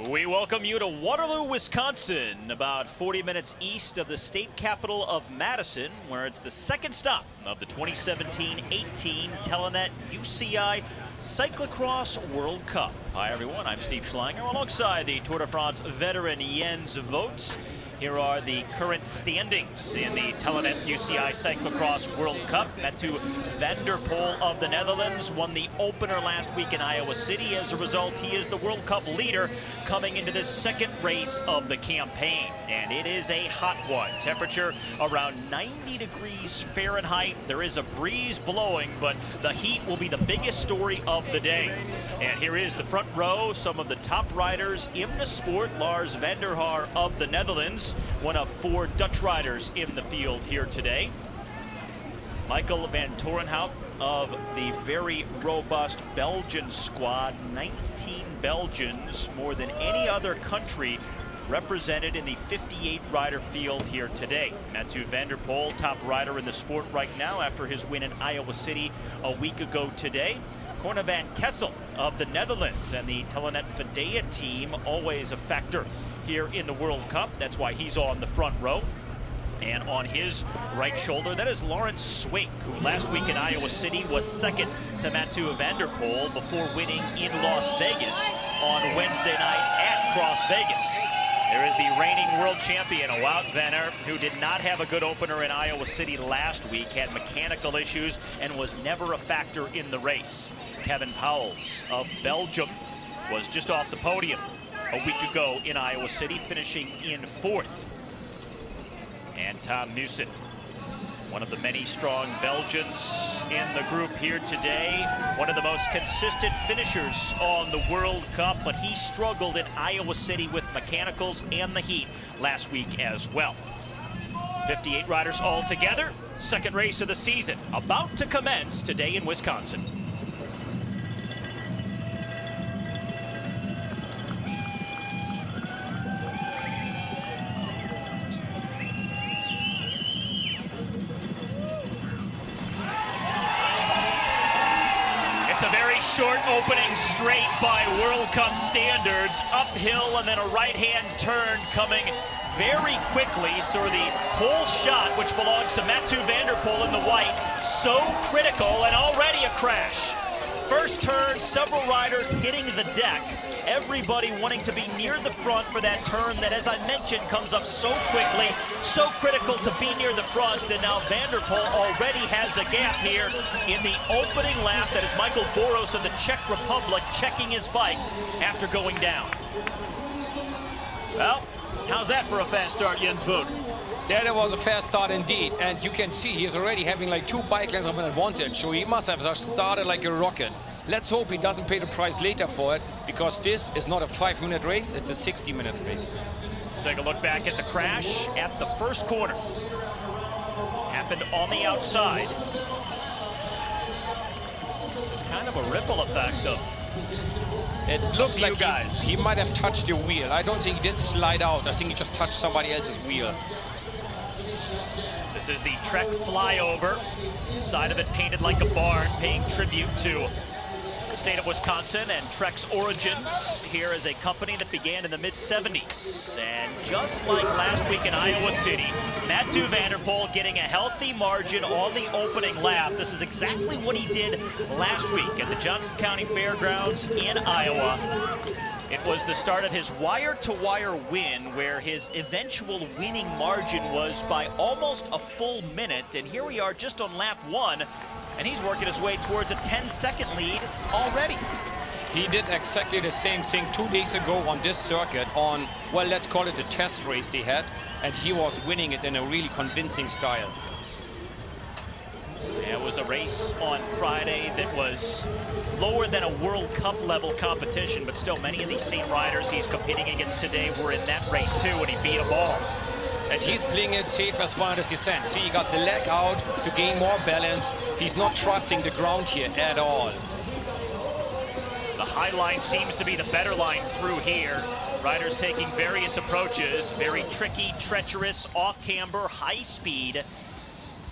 We welcome you to Waterloo, Wisconsin, about 40 minutes east of the state capital of Madison, where it's the second stop of the 2017-18 Telenet UCI Cyclo-cross World Cup. Hi everyone, I'm Steve Schlanger alongside the Tour de France veteran Jens Vogt. Here are the current standings in the Telenet UCI Cyclo-cross World Cup. Mathieu van der Poel of the Netherlands won the opener last week in Iowa City. As a result, he is the World Cup leader coming into this second race of the campaign. And it is a hot one. Temperature around 90 degrees Fahrenheit. There is a breeze blowing, but the heat will be the biggest story of the day. And here is the front row, some of the top riders in the sport. Lars van der Haar of the Netherlands, one of 4 Dutch riders in the field here today. Michael van Torenhout of the very robust Belgian squad, 19 Belgians, more than any other country represented in the 58 rider field here today. Mathieu van der Poel, top rider in the sport right now after his win in Iowa City a week ago today. Corne Van Kessel of the Netherlands and the Telenet Fidea team, always a factor here in the World Cup. That's why he's on the front row. And on his right shoulder, that is Sweeck, who last week in Iowa City was second to Mathieu van der Poel before winning in Las Vegas on Wednesday night at Cross Vegas. There is the reigning world champion, Wout van Aert, who did not have a good opener in Iowa City last week, had mechanical issues, and was never a factor in the race. Pauwels of Belgium was just off the podium a week ago in Iowa City, finishing in 4th. And Meeusen, one of the many strong Belgians in the group here today, one of the most consistent finishers on the World Cup, but he struggled in Iowa City with mechanicals and the heat last week as well. 58 riders all together, second race of the season, about to commence today in Wisconsin. It's a very short opening straight by World Cup standards, uphill and then a right-hand turn coming very quickly. So the pole shot, which belongs to Mathieu van der Poel in the white, so critical, and already a crash. First turn, several riders hitting the deck. Everybody wanting to be near the front for that turn that, as I mentioned, comes up so quickly, so critical to be near the front. And now van der Poel already has a gap here in the opening lap. That is Michael Boros of the Czech Republic checking his bike after going down. Well, how's that for a fast start, Jens Vogt? Yeah, that was a fast start indeed, and you can see he's already having like 2 bike lengths of an advantage, so he must have just started like a rocket. Let's hope he doesn't pay the price later for it, because this is not a 5-minute race, it's a 60-minute race. Let's take a look back at the crash at the first corner. Happened on the outside. It's kind of a ripple effect of it looked like guys. He might have touched the wheel. I don't think he did slide out. I think he just touched somebody else's wheel. This is the Trek flyover. Side of it painted like a barn, paying tribute to the state of Wisconsin and Trek's origins here as a company that began in the mid-70s. And just like last week in Iowa City, Mathieu van der Poel getting a healthy margin on the opening lap. This is exactly what he did last week at the Johnson County Fairgrounds in Iowa. It was the start of his wire-to-wire win, where his eventual winning margin was by almost a full minute. And here we are just on lap 1, and he's working his way towards a 10-second lead already. He did exactly the same thing 2 days ago on this circuit on, well, let's call it a test race they had, and he was winning it in a really convincing style. It was a race on Friday that was lower than a World Cup level competition, but still many of these same riders he's competing against today were in that race too, and he beat them all. And he's playing it safe as far as descent. See, he got the leg out to gain more balance. He's not trusting the ground here at all. The high line seems to be the better line through here. Riders taking various approaches, very tricky, treacherous, off-camber, high speed.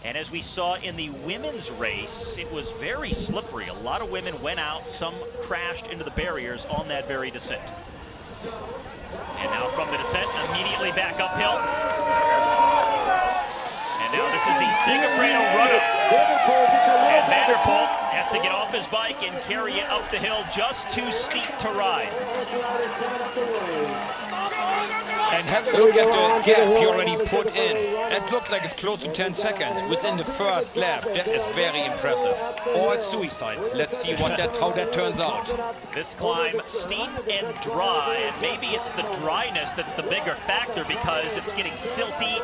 And as we saw in the women's race, it was very slippery. A lot of women went out, some crashed into the barriers on that very descent. And now from the descent, immediately back uphill. And now this is the Segafredo run-up. And Van der Poel has to get off his bike and carry it up the hill, just too steep to ride. And have a look at the gap he already put in. It looked like it's close to 10 seconds within the first lap. That is very impressive. Or it's suicide. Let's see how that turns out. This climb, steep and dry, and maybe it's the dryness that's the bigger factor because it's getting silty,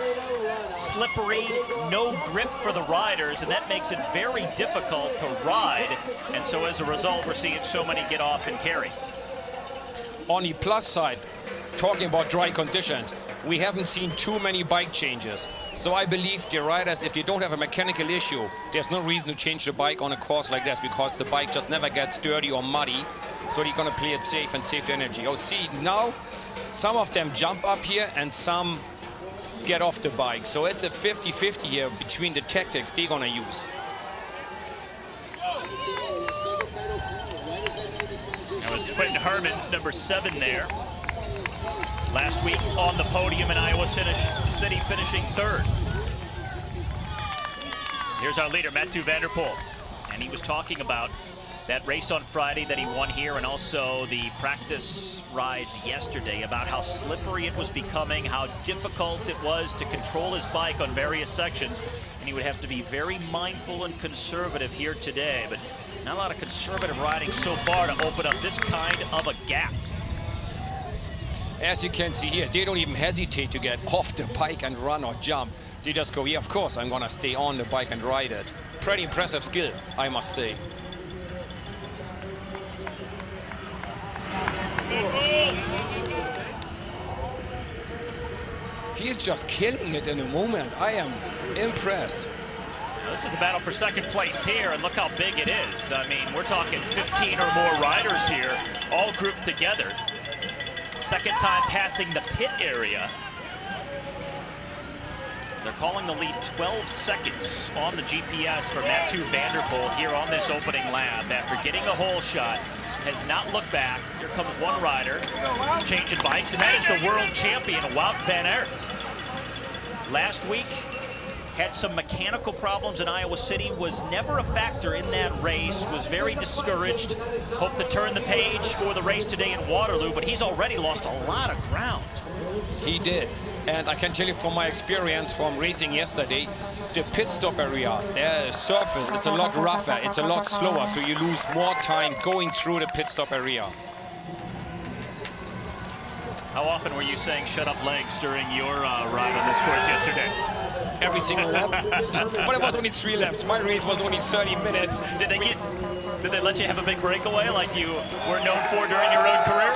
slippery, no grip for the riders, and that makes it very difficult to ride. And so as a result, we're seeing so many get off and carry. On the plus side, talking about dry conditions, we haven't seen too many bike changes. So I believe the riders, if they don't have a mechanical issue, there's no reason to change the bike on a course like this because the bike just never gets dirty or muddy. So they're gonna play it safe and save the energy. Oh, see, now some of them jump up here and some get off the bike. So it's a 50-50 here between the tactics they're gonna use. That was Quinten Hermans, number 7 there. Last week on the podium in Iowa City, finishing 3rd. Here's our leader, Mathieu van der Poel. And he was talking about that race on Friday that he won here and also the practice rides yesterday, about how slippery it was becoming, how difficult it was to control his bike on various sections. And he would have to be very mindful and conservative here today. But not a lot of conservative riding so far to open up this kind of a gap. As you can see here, they don't even hesitate to get off the bike and run or jump. They just go, yeah, of course, I'm gonna stay on the bike and ride it. Pretty impressive skill, I must say. He's just killing it in the moment. I am impressed. This is the battle for second place here, and look how big it is. I mean, we're talking 15 or more riders here, all grouped together. Second time passing the pit area. They're calling the lead 12 seconds on the GPS for Mathieu van der Poel here on this opening lap. After getting a hole shot, has not looked back. Here comes one rider, changing bikes, and that is the world champion, Wout van Aert. Last week, had some mechanical problems in Iowa City, was never a factor in that race, was very discouraged. Hoped to turn the page for the race today in Waterloo, but he's already lost a lot of ground. He did. And I can tell you from my experience from racing yesterday, the pit stop area, the surface, it's a lot rougher, it's a lot slower, so you lose more time going through the pit stop area. How often were you saying shut up legs during your ride on this course yesterday? Every single lap. But it was only 3 laps. My race was only 30 minutes. Did they let you have a big breakaway like you were known for during your road career?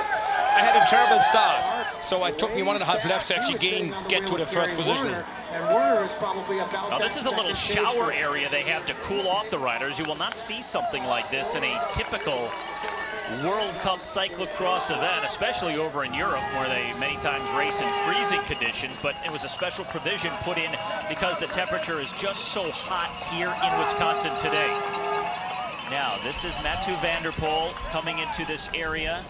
I had a terrible start, so it took me 1.5 laps to actually get to the first position. Now this is a little shower area they have to cool off the riders. You will not see something like this in a typical World Cup cyclocross event, especially over in Europe where they many times race in freezing conditions, but it was a special provision put in because the temperature is just so hot here in Wisconsin today. Now this is Mathieu van der Poel coming into this area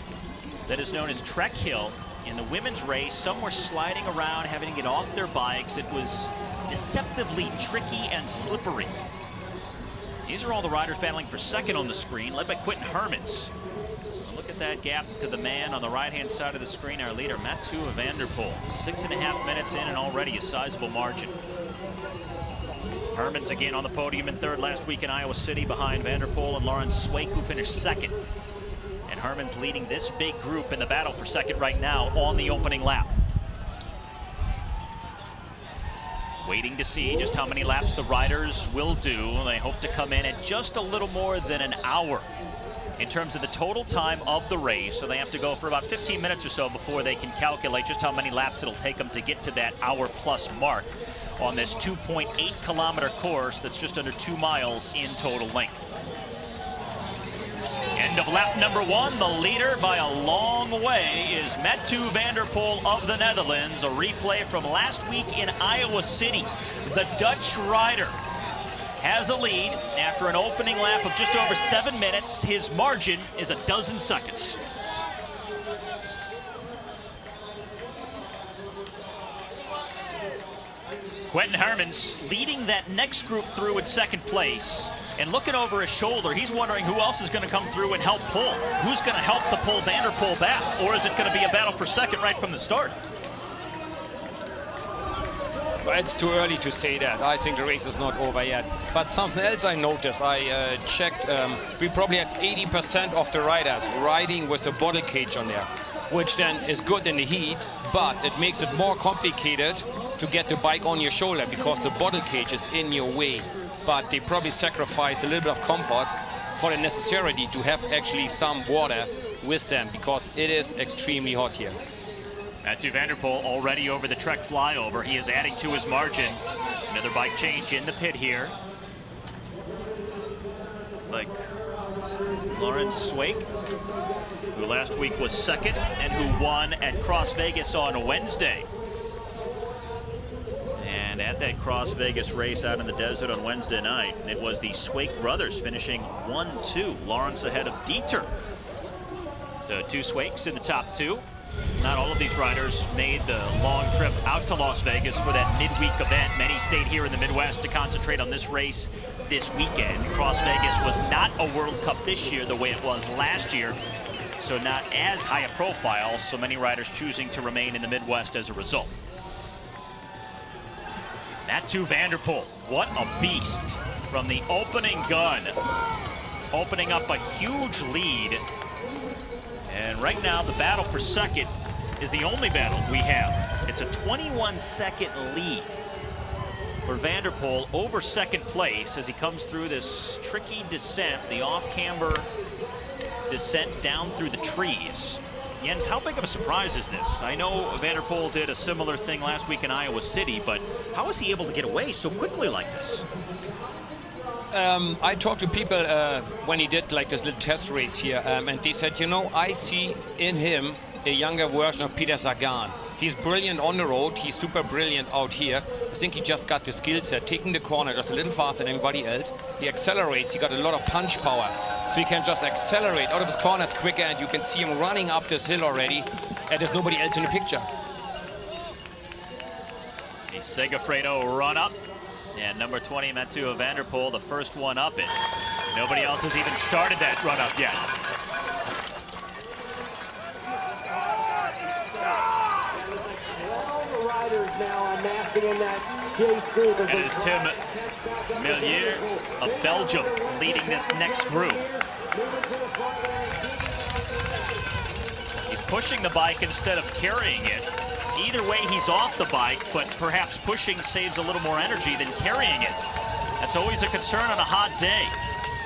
that is known as Trek Hill. In the women's race, some were sliding around, having to get off their bikes. It was deceptively tricky and slippery. These are all the riders battling for second on the screen, led by Quinten Hermans. Look at that gap to the man on the right-hand side of the screen, our leader, Mathieu van der Poel. 6.5 minutes in and already a sizable margin. Hermans again on the podium in 3rd last week in Iowa City behind van der Poel and Lars Sweeck, who finished 2nd. And Hermans leading this big group in the battle for second right now on the opening lap. Waiting to see just how many laps the riders will do. They hope to come in at just a little more than an hour in terms of the total time of the race. So they have to go for about 15 minutes or so before they can calculate just how many laps it'll take them to get to that hour-plus mark on this 2.8-kilometer course that's just under 2 miles in total length. End of lap number 1, the leader by a long way is Mathieu van der Poel of the Netherlands. A replay from last week in Iowa City. The Dutch rider has a lead after an opening lap of just over 7 minutes. His margin is 12 seconds. Quinten Hermans leading that next group through in second place. And looking over his shoulder, he's wondering who else is going to come through and help Poel. Who's going to help the Poel Van der Poel back? Or is it going to be a battle for second right from the start? Well, it's too early to say that. I think the race is not over yet. But something else I noticed, I checked, we probably have 80% of the riders riding with a bottle cage on there, which then is good in the heat, but it makes it more complicated to get the bike on your shoulder because the bottle cage is in your way. But they probably sacrificed a little bit of comfort for the necessity to have actually some water with them because it is extremely hot here. Mathieu van der Poel already over the Trek flyover. He is adding to his margin. Another bike change in the pit here. It's like Lawrence Sweeck, who last week was second and who won at Cross Vegas on Wednesday. And at that Cross Vegas race out in the desert on Wednesday night, it was the Sweeck brothers finishing 1-2. Lawrence ahead of Dieter. So two Sweecks in the top two. Not all of these riders made the long trip out to Las Vegas for that midweek event. Many stayed here in the Midwest to concentrate on this race this weekend. Cross Vegas was not a World Cup this year the way it was last year, so not as high a profile, so many riders choosing to remain in the Midwest as a result. Mathieu van der Poel, what a beast from the opening gun, opening up a huge lead. And right now, the battle for second is the only battle we have. It's a 21-second lead for Van der Poel over second place as he comes through this tricky descent, the off-camber descent down through the trees. Jens, how big of a surprise is this? I know Van der Poel did a similar thing last week in Iowa City, but how was he able to get away so quickly like this? I talked to people when he did like this little test race here, and they said, you know, I see in him a younger version of Peter Sagan. He's brilliant on the road, he's super brilliant out here. I think he just got the skill set, taking the corner just a little faster than anybody else. He accelerates, he got a lot of punch power, so he can just accelerate out of his corners quicker, and you can see him running up this hill already, and there's nobody else in the picture. The Segafredo run up. And number 20, Mathieu van der Poel, the first one up it. Nobody else has even started that run up yet. All the riders now are massing in that chase group. And it is Tim Meeusen of Belgium leading this next group. He's pushing the bike instead of carrying it. Either way, he's off the bike, but perhaps pushing saves a little more energy than carrying it. That's always a concern on a hot day.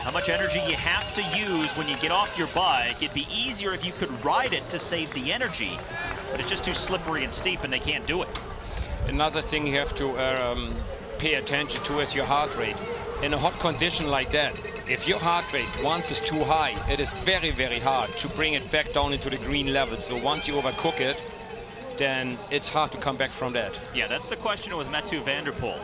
How much energy you have to use when you get off your bike. It'd be easier if you could ride it to save the energy, but it's just too slippery and steep and they can't do it. Another thing you have to pay attention to is your heart rate. In a hot condition like that, if your heart rate once is too high, it is very, very hard to bring it back down into the green level. So once you overcook it, then it's hard to come back from that. Yeah, that's the question with Mathieu van der Poel.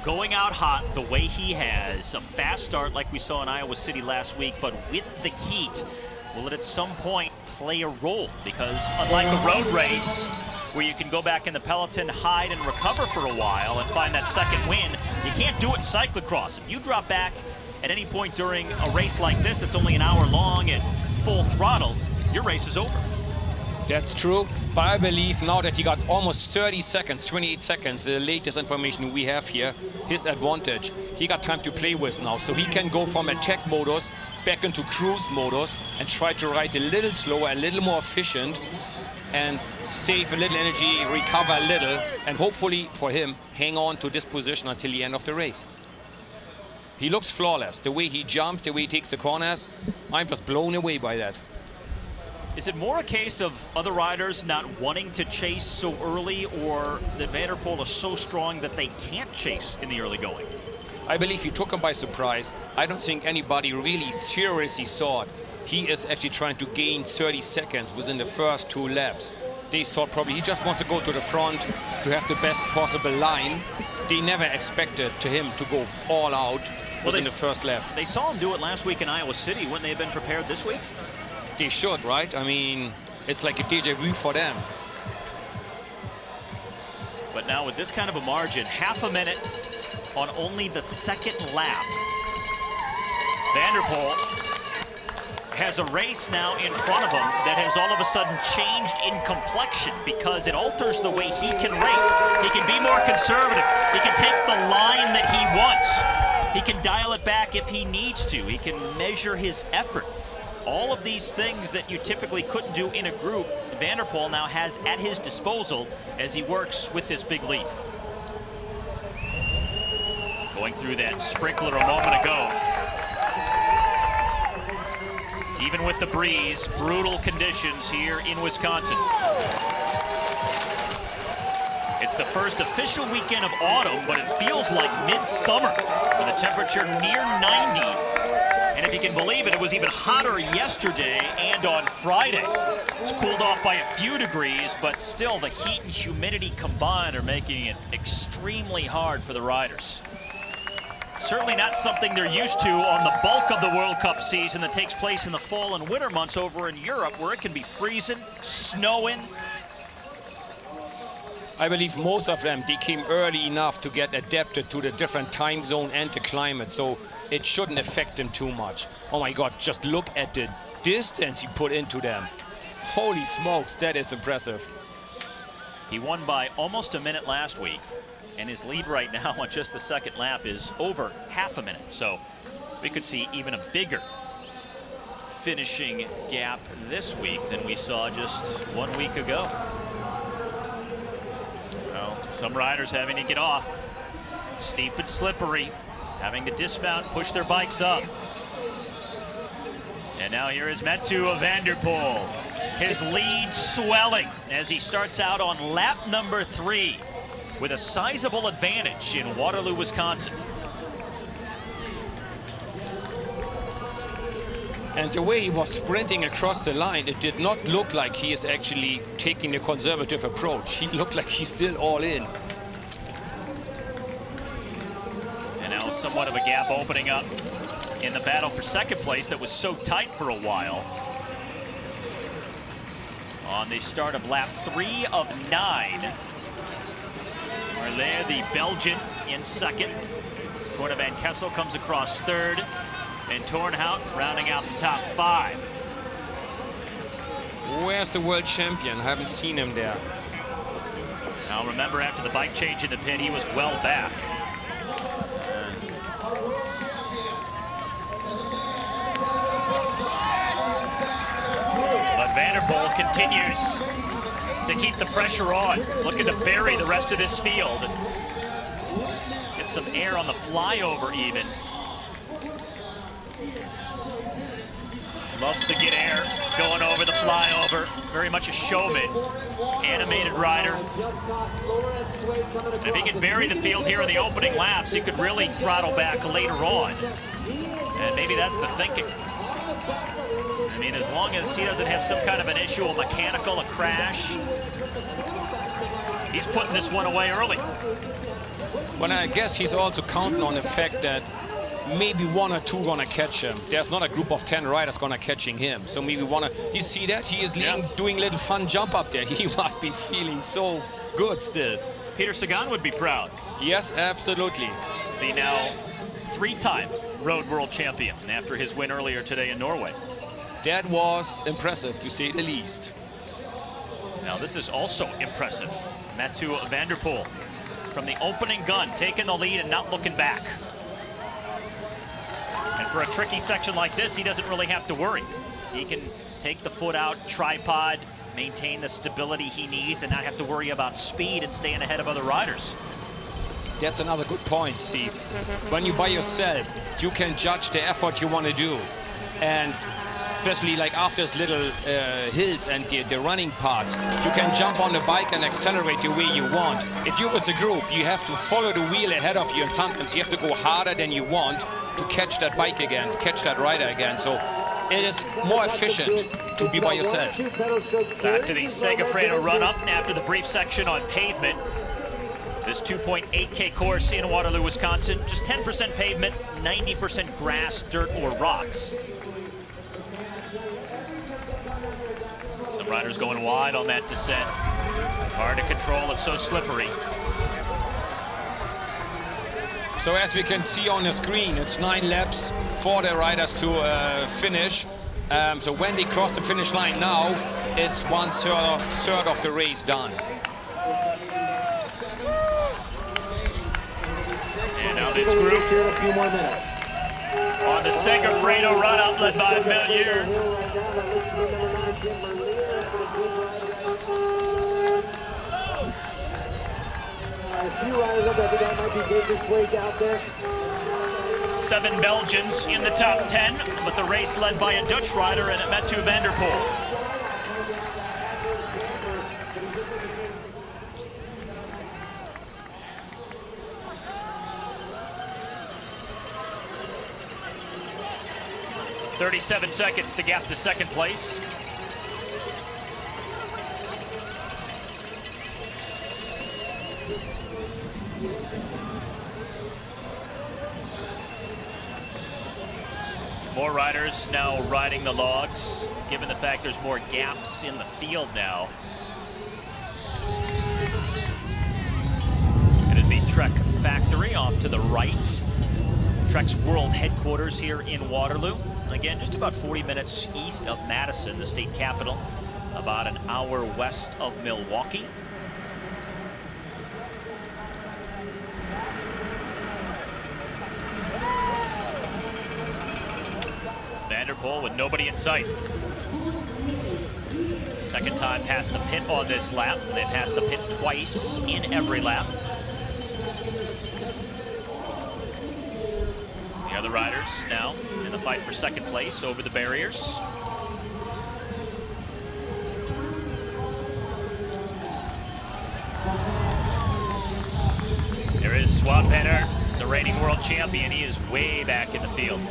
Going out hot the way he has, a fast start like we saw in Iowa City last week, but with the heat, will it at some point play a role? Because unlike a road race, where you can go back in the peloton, hide and recover for a while and find that second win, you can't do it in cyclocross. If you drop back at any point during a race like this that's only an hour long at full throttle, your race is over. That's true, but I believe now that he got almost 30 seconds, 28 seconds, the latest information we have here, his advantage, he got time to play with now. So he can go from attack modus back into cruise modus and try to ride a little slower, a little more efficient, and save a little energy, recover a little, and hopefully for him, hang on to this position until the end of the race. He looks flawless. The way he jumps, the way he takes the corners, I'm just blown away by that. Is it more a case of other riders not wanting to chase so early, or that Van der Poel is so strong that they can't chase in the early going? I believe he took him by surprise. I don't think anybody really seriously thought he is actually trying to gain 30 seconds within the first 2 laps. They thought probably he just wants to go to the front to have the best possible line. They never expected him to go all out within the first lap. They saw him do it last week in Iowa City. Wouldn't they have been prepared this week? They should, right? I mean, it's like a déjà vu for them. But now with this kind of a margin, half a minute on only the second lap. Van der Poel has a race now in front of him that has all of a sudden changed in complexion because it alters the way he can race. He can be more conservative. He can take the line that he wants. He can dial it back if he needs to. He can measure his effort. All of these things that you typically couldn't do in a group, Van der Poel now has at his disposal as he works with this big lead. Going through that sprinkler a moment ago. Even with the breeze, brutal conditions here in Wisconsin. It's the first official weekend of autumn, but it feels like midsummer with a temperature near 90. And if you can believe it, it was even hotter yesterday and on Friday. It's cooled off by a few degrees, but still the heat and humidity combined are making it extremely hard for the riders. Certainly not something they're used to on the bulk of the World Cup season that takes place in the fall and winter months over in Europe, where it can be freezing, snowing. I believe most of them, they came early enough to get adapted to the different time zone and the climate, so it shouldn't affect them too much. Oh my God, just look at the distance he put into them. Holy smokes, that is impressive. He won by almost a minute last week, and his lead right now on just the second lap is over half a minute. So we could see even a bigger finishing gap this week than we saw just 1 week ago. Well, some riders having to get off. Steep and slippery, having to dismount, push their bikes up. And now here is Mathieu van der Poel. His lead swelling as he starts out on lap number 3 with a sizable advantage in Waterloo, Wisconsin. And the way he was sprinting across the line, it did not look like he is actually taking a conservative approach. He looked like he's still all in. And now somewhat of a gap opening up in the battle for second place that was so tight for a while. On the start of lap 3 of 9. We're there, the Belgian in second. Corne Van Kessel comes across third. And Toon Aerts rounding out the top 5. Where's the world champion? I haven't seen him there. Now remember, after the bike change in the pit, he was well back. But Van der Poel continues to keep the pressure on, looking to bury the rest of this field. Get some air on the flyover even. Loves to get air going over the flyover. Very much a showman, animated rider. And if he can bury the field here in the opening laps, he could really throttle back later on. And maybe that's the thinking. I mean, as long as he doesn't have some kind of an issue, a mechanical, a crash, he's putting this one away early. Well, I guess he's also counting on the fact that maybe 1 or 2 gonna catch him. There's not a group of 10 riders gonna catching him. So maybe you see that? He is doing a little fun jump up there. He must be feeling so good still. Peter Sagan would be proud. Yes, absolutely. The now 3-time road world champion after his win earlier today in Norway. That was impressive, to say the least. Now this is also impressive. Mathieu van der Poel from the opening gun, taking the lead and not looking back. And for a tricky section like this, he doesn't really have to worry. He can take the foot out, tripod, maintain the stability he needs, and not have to worry about speed and staying ahead of other riders. That's another good point, Steve. When you're by yourself, you can judge the effort you want to do. And especially like after this little hills and the running parts, you can jump on the bike and accelerate the way you want. If you're with a group, you have to follow the wheel ahead of you, and sometimes you have to go harder than you want to catch that bike again, to catch that rider again. So it is more efficient to be by yourself. Back to the Segafredo run-up after the brief section on pavement. This 2.8K course in Waterloo, Wisconsin. Just 10% pavement, 90% grass, dirt, or rocks. Some riders going wide on that descent. Hard to control, it's so slippery. So as we can see on the screen, it's 9 laps for the riders to finish. So when they cross the finish line now, it's 1/3 of the race done. And now this group on the Segafredo run-up led by Mathieu. A few riders up, I think that might be David Sweeck out there. 7 Belgians in the top 10, but the race led by a Dutch rider and Mathieu van der Poel. "37 seconds to gap to second place." More riders now riding the logs, given the fact there's more gaps in the field now. It is the Trek factory off to the right. Trek's world headquarters here in Waterloo. Again, just about 40 minutes east of Madison, the state capital, about an hour west of Milwaukee. Van der Poel with nobody in sight. Second time past the pit on this lap. They passed the pit twice in every lap. The other riders now in the fight for second place over the barriers. There is Wout van Aert, the reigning world champion. He is way back in the field.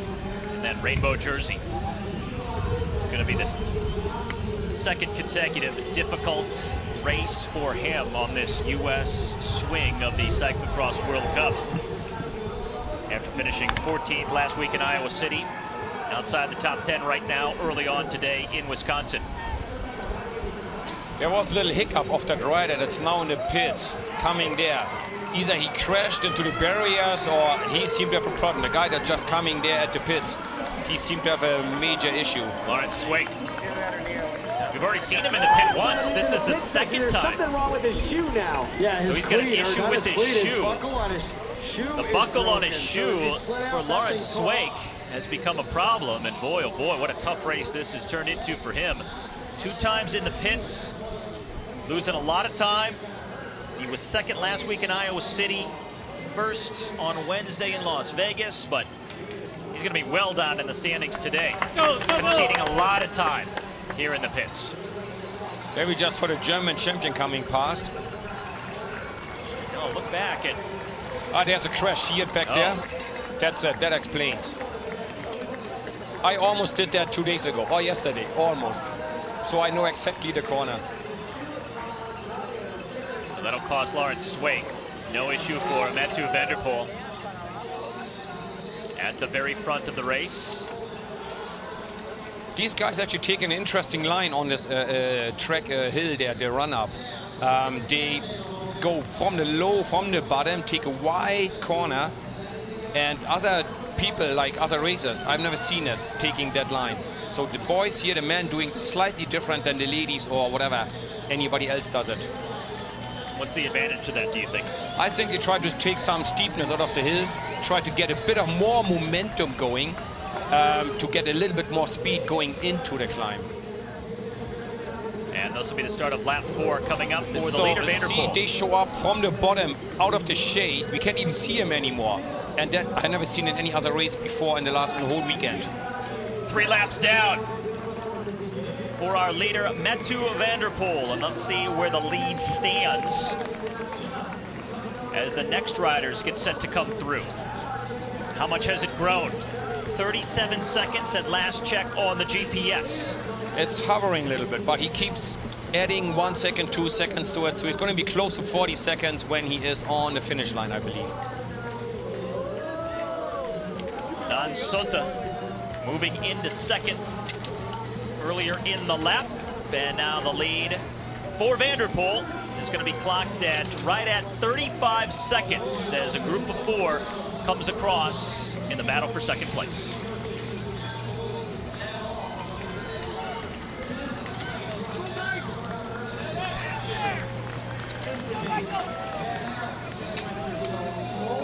That rainbow jersey. It's going to be the second consecutive difficult race for him on this U.S. swing of the Cyclo-cross World Cup. After finishing 14th last week in Iowa City, outside the top 10 right now, early on today in Wisconsin. There was a little hiccup of that rider that's now in the pits, coming there. Either he crashed into the barriers or he seemed to have a problem. The guy that's just coming there at the pits, he seemed to have a major issue. Sweeck. We've already seen him in the pit once. This is the second time. Something wrong with his shoe now. Yeah, so he's got an issue with his shoe. The buckle on his shoe for Lars Sweeck has become a problem. And boy, oh boy, what a tough race this has turned into for him. 2 times in the pits, losing a lot of time. He was second last week in Iowa City, first on Wednesday in Las Vegas, but he's going to be well down in the standings today, conceding a lot of time here in the pits. Maybe just for the German champion coming past. Oh, look back at... Ah, there's a crash here back there. That's that explains. I almost did that 2 days ago, or yesterday, almost. So I know exactly the corner. So that'll cost Lars Sweeck. No issue for Mathieu van der Poel. At the very front of the race. These guys actually take an interesting line on this track hill there, the run-up. They go from the low, from the bottom, take a wide corner, and other people, like other racers, I've never seen it, taking that line. So the boys here, the men doing slightly different than the ladies or whatever anybody else does it. What's the advantage to that, do you think? I think they try to take some steepness out of the hill, try to get a bit of more momentum going, to get a little bit more speed going into the climb. And this will be the start of lap 4 coming up for the leader, Van der Poel. They show up from the bottom, out of the shade. We can't even see him anymore. And that I've never seen in any other race before in the whole weekend. 3 laps down for our leader, Mathieu van der Poel. And let's see where the lead stands as the next riders get set to come through. How much has it grown? 37 seconds at last check on the GPS. It's hovering a little bit, but he keeps adding 1 second, 2 seconds to it. So he's going to be close to 40 seconds when he is on the finish line, I believe. Dan Sota moving into second earlier in the lap. And now the lead for Van der Poel. is going to be clocked at right at 35 seconds as a group of 4 comes across in the battle for second place.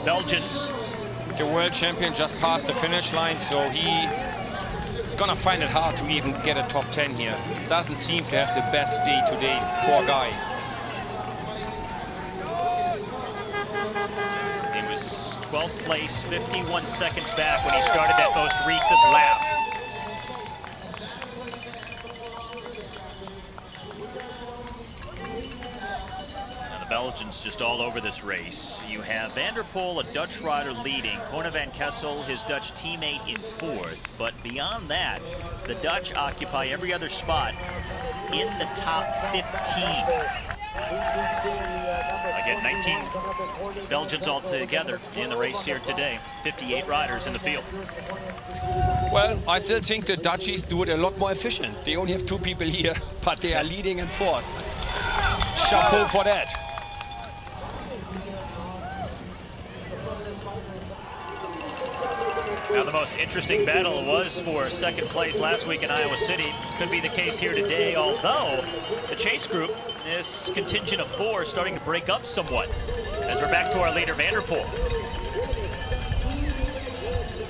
Belgians. The world champion just passed the finish line, so he's gonna find it hard to even get a top 10 here. Doesn't seem to have the best day today, poor guy. He was 12th place, 51 seconds back when he started that most recent lap. Belgians just all over this race. You have Van der Poel, a Dutch rider, leading. Corne Van Kessel, his Dutch teammate, in 4th. But beyond that, the Dutch occupy every other spot in the top 15. Again, 19 Belgians altogether in the race here today. 58 riders in the field. Well, I still think the Dutchies do it a lot more efficient. They only have 2 people here, but they are leading in 4th. Chapeau for that. Now, the most interesting battle was for second place last week in Iowa City. Could be the case here today, although the chase group, this contingent of 4, starting to break up somewhat as we're back to our leader, Van der Poel.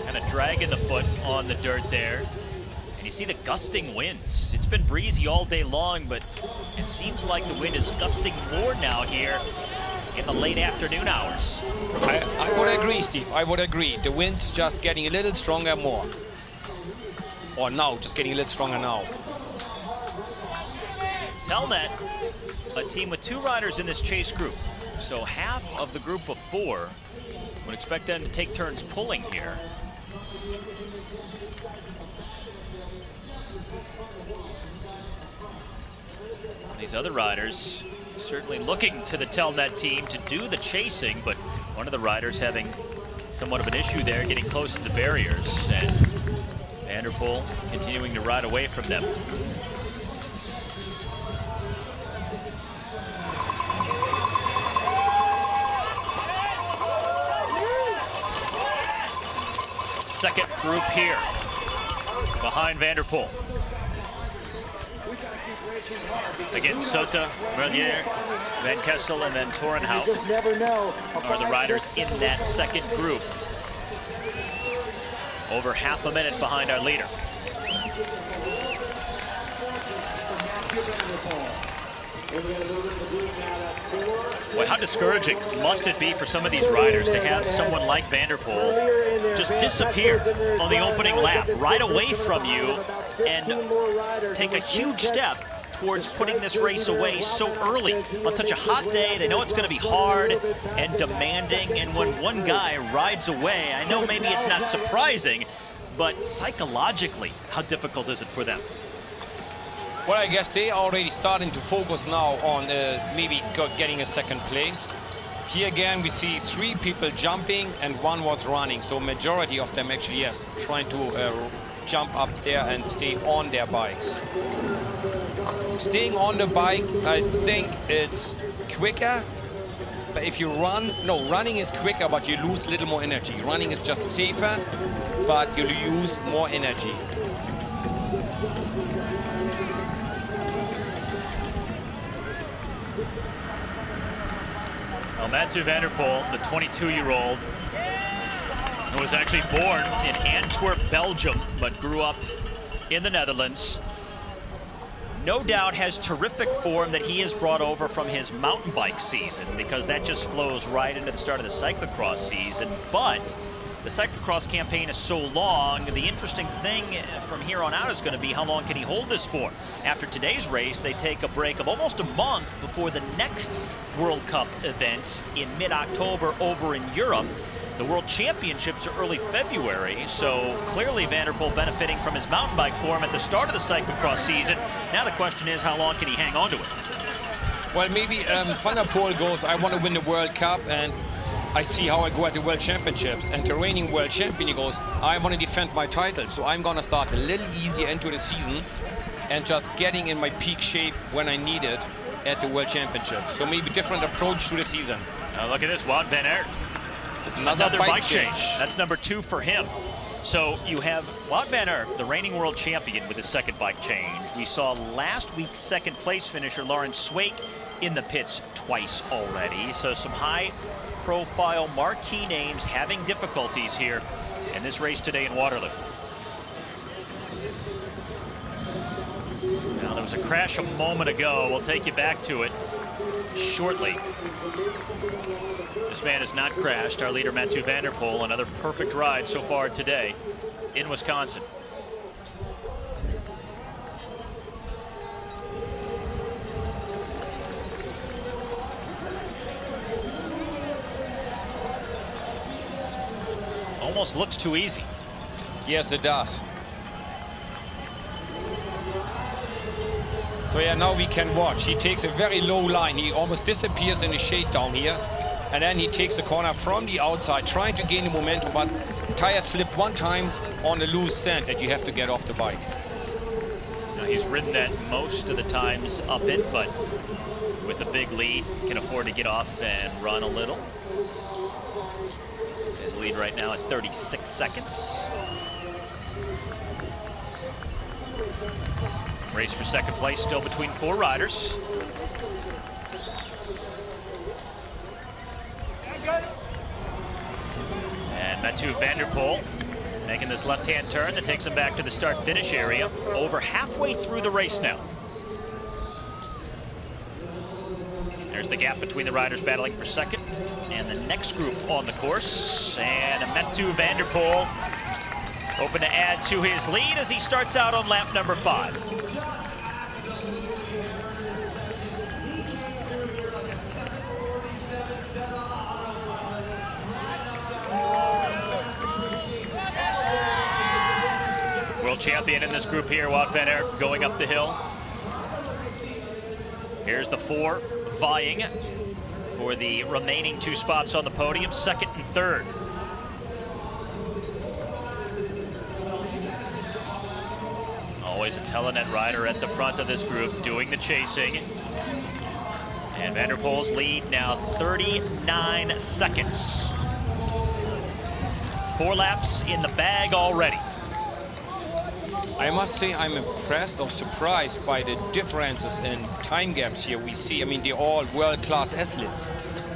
Kind of dragging the foot on the dirt there. And you see the gusting winds. It's been breezy all day long, but it seems like the wind is gusting more now here in the late afternoon hours. I would agree, Steve. I would agree. The wind's just getting a little stronger more. Or now, just getting a little stronger now. Telenet, a team with 2 riders in this chase group. So half of the group of 4 would expect them to take turns pulling here. These other riders certainly looking to the Telenet team to do the chasing, but one of the riders having somewhat of an issue there, getting close to the barriers, and Van der Poel continuing to ride away from them. Second group here behind Van der Poel. Again, Sota, Merlier, Van Kessel, and then Torenhout are the riders in that second group. Over half a minute behind our leader. Well, how discouraging must it be for some of these riders to have someone like Van der Poel just disappear on the opening lap, right away from you, and take a huge step towards putting this race away so early on such a hot day. They know it's going to be hard and demanding, and when one guy rides away, I know maybe it's not surprising, but psychologically, how difficult is it for them? Well, I guess they are already starting to focus now on maybe getting a second place. Here again, we see 3 people jumping and 1 was running. So majority of them actually, yes, trying to jump up there and stay on their bikes. Staying on the bike, I think it's quicker. But if you run, no, running is quicker, but you lose a little more energy. Running is just safer, but you use more energy. Well, Mathieu van der Poel, the 22-year-old, who was actually born in Antwerp, Belgium, but grew up in the Netherlands, no doubt has terrific form that he has brought over from his mountain bike season, because that just flows right into the start of the cyclocross season. But the cyclocross campaign is so long, the interesting thing from here on out is going to be how long can he hold this for. After today's race, they take a break of almost a month before the next World Cup event in mid-October over in Europe. The World Championships are early February, so clearly Van der Poel benefiting from his mountain bike form at the start of the cyclocross season. Now the question is, how long can he hang on to it? Well, maybe Van der Poel goes, I want to win the World Cup, and I see how I go at the World Championships. And the reigning world champion, he goes, I want to defend my title, so I'm going to start a little easier into the season and just getting in my peak shape when I need it. at the World Championship. So maybe different approach to the season. Now look at this, Wout van Aert. Another bike change. That's number 2 for him. So you have Wout van Aert, the reigning world champion, with his second bike change. We saw last week's second place finisher Lawrence Sweeck in the pits twice already. So some high profile marquee names having difficulties here in this race today in Waterloo. Now there was a crash a moment ago. We'll take you back to it shortly. This man has not crashed. Our leader, Mathieu van der Poel, another perfect ride so far today in Wisconsin. Almost looks too easy. Yes, it does. So yeah, now we can watch. He takes a very low line. He almost disappears in the shade down here. And then he takes the corner from the outside, trying to gain the momentum, but tire slipped one time on the loose sand and you have to get off the bike. Now he's ridden that most of the times up it, but with a big lead, can afford to get off and run a little. His lead right now at 36 seconds. Race for second place still between 4 riders. And Mathieu van der Poel making this left-hand turn that takes him back to the start-finish area. Over halfway through the race now. There's the gap between the riders battling for second and the next group on the course. And Mathieu van der Poel hoping to add to his lead as he starts out on lap number 5. World champion in this group here, Wout van Aert, going up the hill. Here's the 4 vying for the remaining 2 spots on the podium, second and third. Always a Telenet rider at the front of this group doing the chasing. And van der Poel's lead now 39 seconds. 4 laps in the bag already. I must say I'm impressed or surprised by the differences in time gaps here we see. I mean, they're all world-class athletes.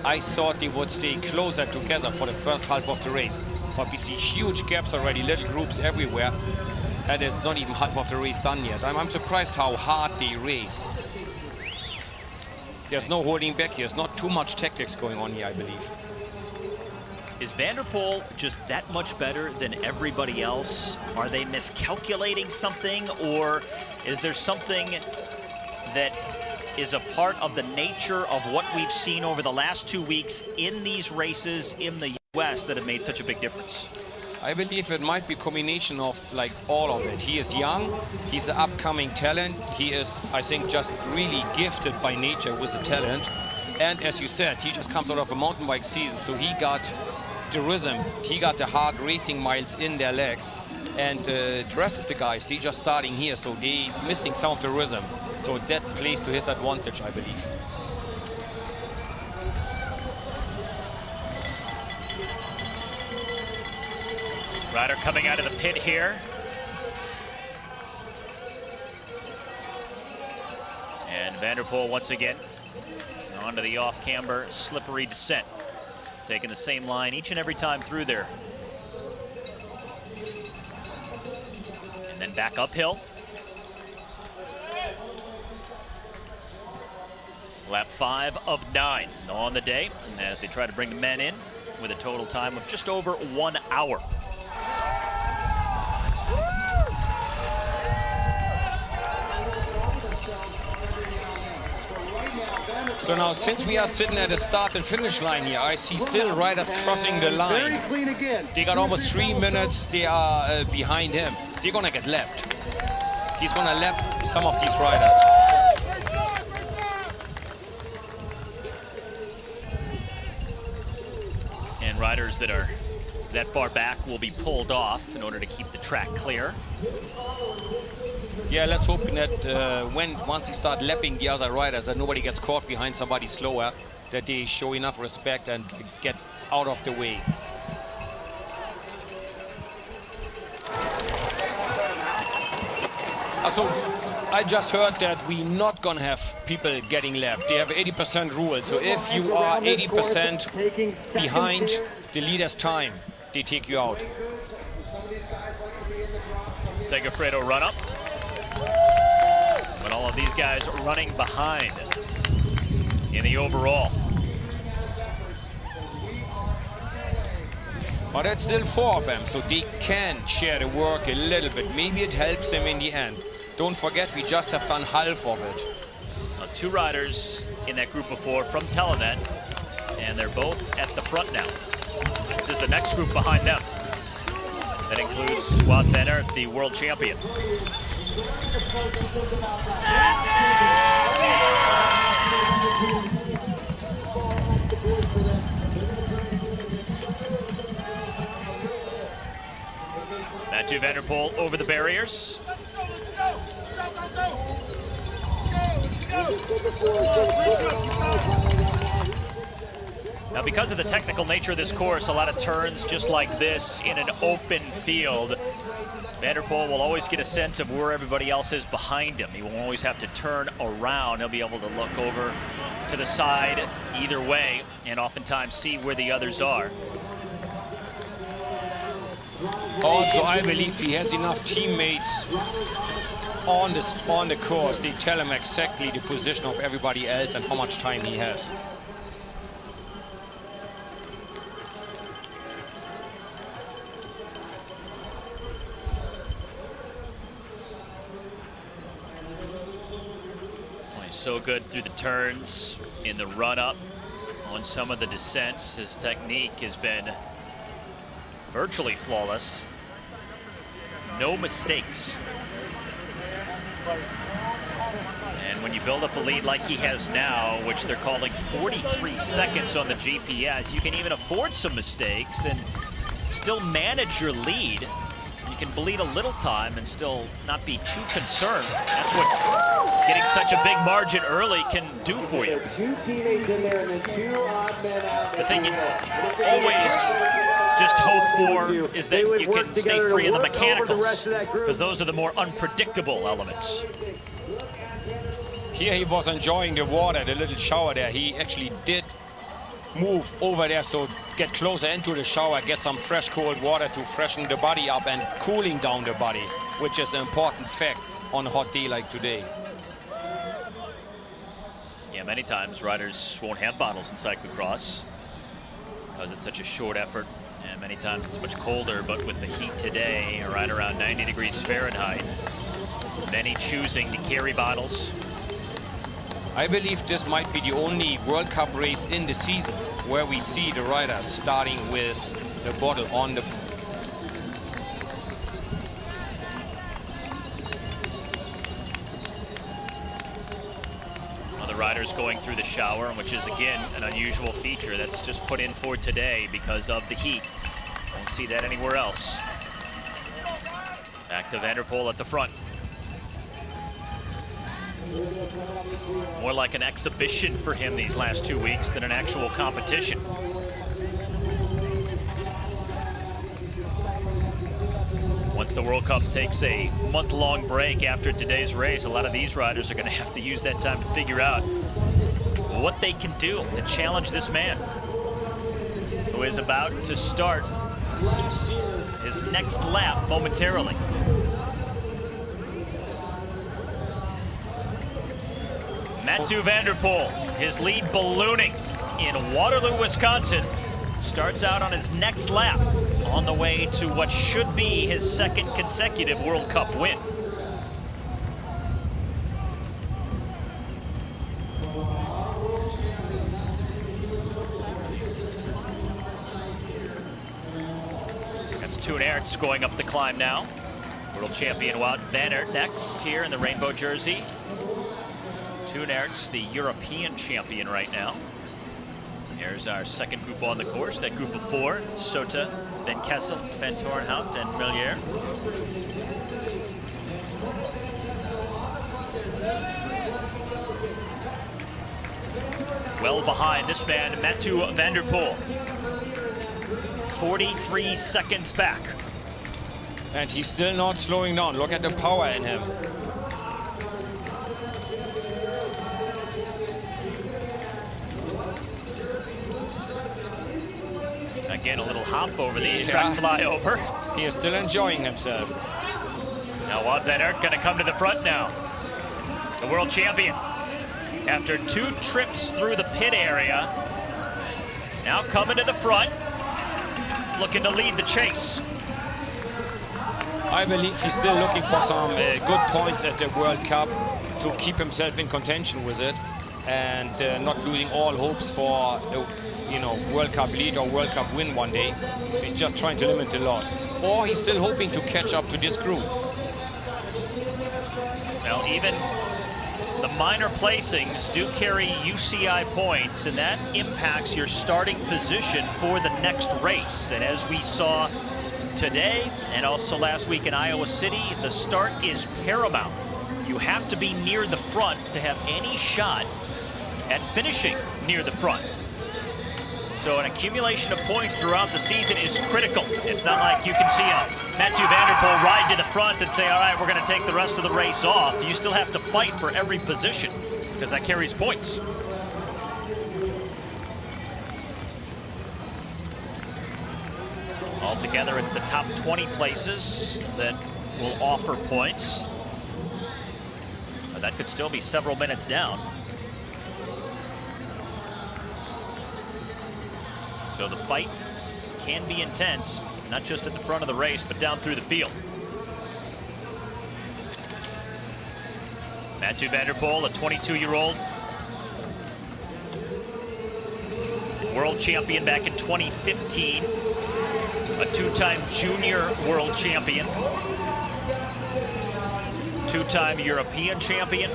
I thought they would stay closer together for the first half of the race. But we see huge gaps already, little groups everywhere. And it's not even half of the race done yet. I'm surprised how hard they race. There's no holding back here. There's not too much tactics going on here, I believe. Is van der Poel just that much better than everybody else? Are they miscalculating something, or is there something that is a part of the nature of what we've seen over the last 2 weeks in these races in the US that have made such a big difference? I believe it might be a combination of like all of it. He is young, he's an upcoming talent. He is, I think, just really gifted by nature with the talent. And as you said, he just comes out of a mountain bike season, so he got the rhythm, he got the hard racing miles in their legs, and the rest of the guys, they just starting here, so they missing some of the rhythm. So that plays to his advantage, I believe. Rider coming out of the pit here. And van der Poel once again onto the off-camber slippery descent. Taking the same line each and every time through there. And then back uphill. Lap 5 of 9 on the day, as they try to bring the men in with a total time of just over 1 hour. So now, since we are sitting at the start and finish line here, I see still riders crossing the line. They got almost 3 minutes. They are behind him. They're gonna get lapped. He's gonna lap some of these riders. And riders that are that far back will be pulled off in order to keep the track clear. Yeah, let's hope that once he start lapping the other riders, that nobody gets caught behind somebody slower, that they show enough respect and get out of the way. So I just heard that we're not gonna have people getting lapped. They have 80% rule. So if you are 80% behind the leader's time, they take you out. Segafredo run up. But all of these guys running behind in the overall. But it's still 4 of them, so they can share the work a little bit. Maybe it helps them in the end. Don't forget, we just have done half of it. 2 riders in that group of 4 from Telenet, and they're both at the front now. This is the next group behind them. That includes Wout van Aert, the world champion. Mathieu van der Poel over the barriers. Now, because of the technical nature of this course, a lot of turns just like this in an open field, Van der Poel will always get a sense of where everybody else is behind him. He won't always have to turn around. He'll be able to look over to the side either way and oftentimes see where the others are. Also, I believe he has enough teammates on the course. They tell him exactly the position of everybody else and how much time he has. He's so good through the turns, in the run-up, on some of the descents. His technique has been virtually flawless. No mistakes. And when you build up a lead like he has now, which they're calling 43 seconds on the GPS, you can even afford some mistakes and still manage your lead. You can bleed a little time and still not be too concerned. That's what getting such a big margin early can do for you. 2 teammates in there and then 2 odd men out. The thing you always just hope for is that you can stay free of the mechanicals, because those are the more unpredictable elements. Here he was enjoying the water, the little shower there. He actually did move over there, so get closer into the shower, get some fresh cold water to freshen the body up and cooling down the body, which is an important fact on a hot day like today. Yeah, many times riders won't have bottles in cyclocross because it's such a short effort, and many times it's much colder. But with the heat today, right around 90 degrees Fahrenheit, many choosing to carry bottles. I believe this might be the only World Cup race in the season where we see the riders starting with the bottle on the... Other riders going through the shower, which is again an unusual feature that's just put in for today because of the heat. Don't see that anywhere else. Back to Van der Poel at the front. More like an exhibition for him these last 2 weeks than an actual competition. Once the World Cup takes a month-long break after today's race, a lot of these riders are going to have to use that time to figure out what they can do to challenge this man who is about to start his next lap momentarily. Mathieu van der Poel, his lead ballooning in Waterloo, Wisconsin, starts out on his next lap on the way to what should be his 2nd consecutive World Cup win. That's Toon Aerts going up the climb now. World champion Wout van Aert next here in the rainbow jersey. Toon Aerts, the European champion right now. Here's our second group on the course, that group of 4, Sota, Van Kessel, Van Torenhout, and Meeusen. Well behind this man, Mathieu van der Poel. 43 seconds back. And he's still not slowing down. Look at the power in him. Again, a little hop over the track flyover. He is still enjoying himself. Now Wout van Aert going to come to the front now. The world champion. After 2 trips through the pit area, now coming to the front, looking to lead the chase. I believe he's still looking for some good points at the World Cup to keep himself in contention with it, and not losing all hopes for World Cup lead or World Cup win one day. So he's just trying to limit the loss. Or he's still hoping to catch up to this group. Well, even the minor placings do carry UCI points, and that impacts your starting position for the next race. And as we saw today and also last week in Iowa City, the start is paramount. You have to be near the front to have any shot at finishing near the front. So an accumulation of points throughout the season is critical. It's not like you can see a Mathieu van der Poel ride to the front and say, all right, we're going to take the rest of the race off. You still have to fight for every position because that carries points. Altogether, it's the top 20 places that will offer points. But that could still be several minutes down. So the fight can be intense, not just at the front of the race, but down through the field. Mathieu van der Poel, a 22-year-old world champion back in 2015, a 2-time junior world champion, 2-time European champion,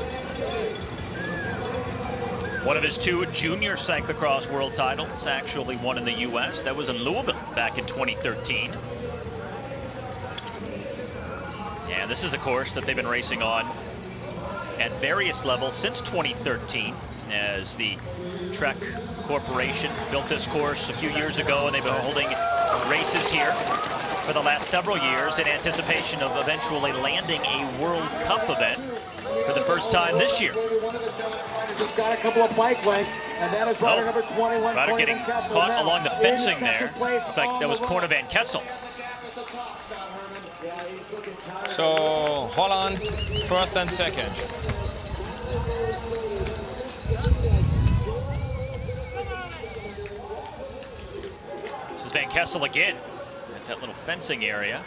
one of his 2 junior cyclocross world titles, actually won in the US. That was in Louisville back in 2013. And this is a course that they've been racing on at various levels since 2013, as the Trek Corporation built this course a few years ago, and they've been holding races here for the last several years in anticipation of eventually landing a World Cup event for the first time this year. Just got a couple of bike lengths, and that is rider number 21. Rider getting caught along the fencing there. In fact, that was Corne Van Kessel. So Holland, first and second. This is Van Kessel again at that little fencing area.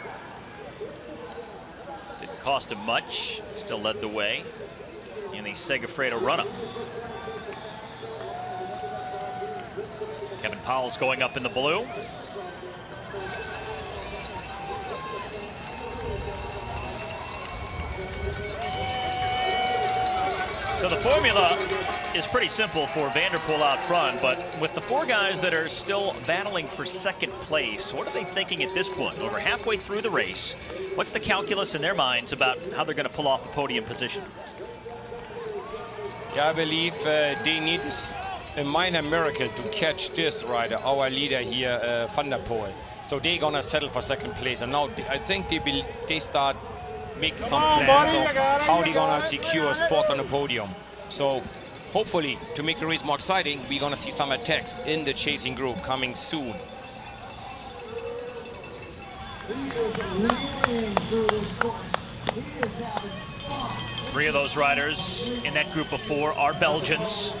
Didn't cost him much, still led the way in the Segafredo run-up. Kevin Pauwels going up in the blue. So the formula is pretty simple for van der Poel out front, but with the 4 guys that are still battling for second place, what are they thinking at this point? Over halfway through the race, what's the calculus in their minds about how they're going to pull off the podium position? Yeah, I believe they need a minor miracle to catch this rider, our leader here, Van der Poel. So they're gonna settle for second place, and now I think they start making some plans of how they're gonna secure a spot on the podium. So hopefully, to make the race more exciting, we're gonna see some attacks in the chasing group coming soon. Three of those riders in that group of 4 are Belgians.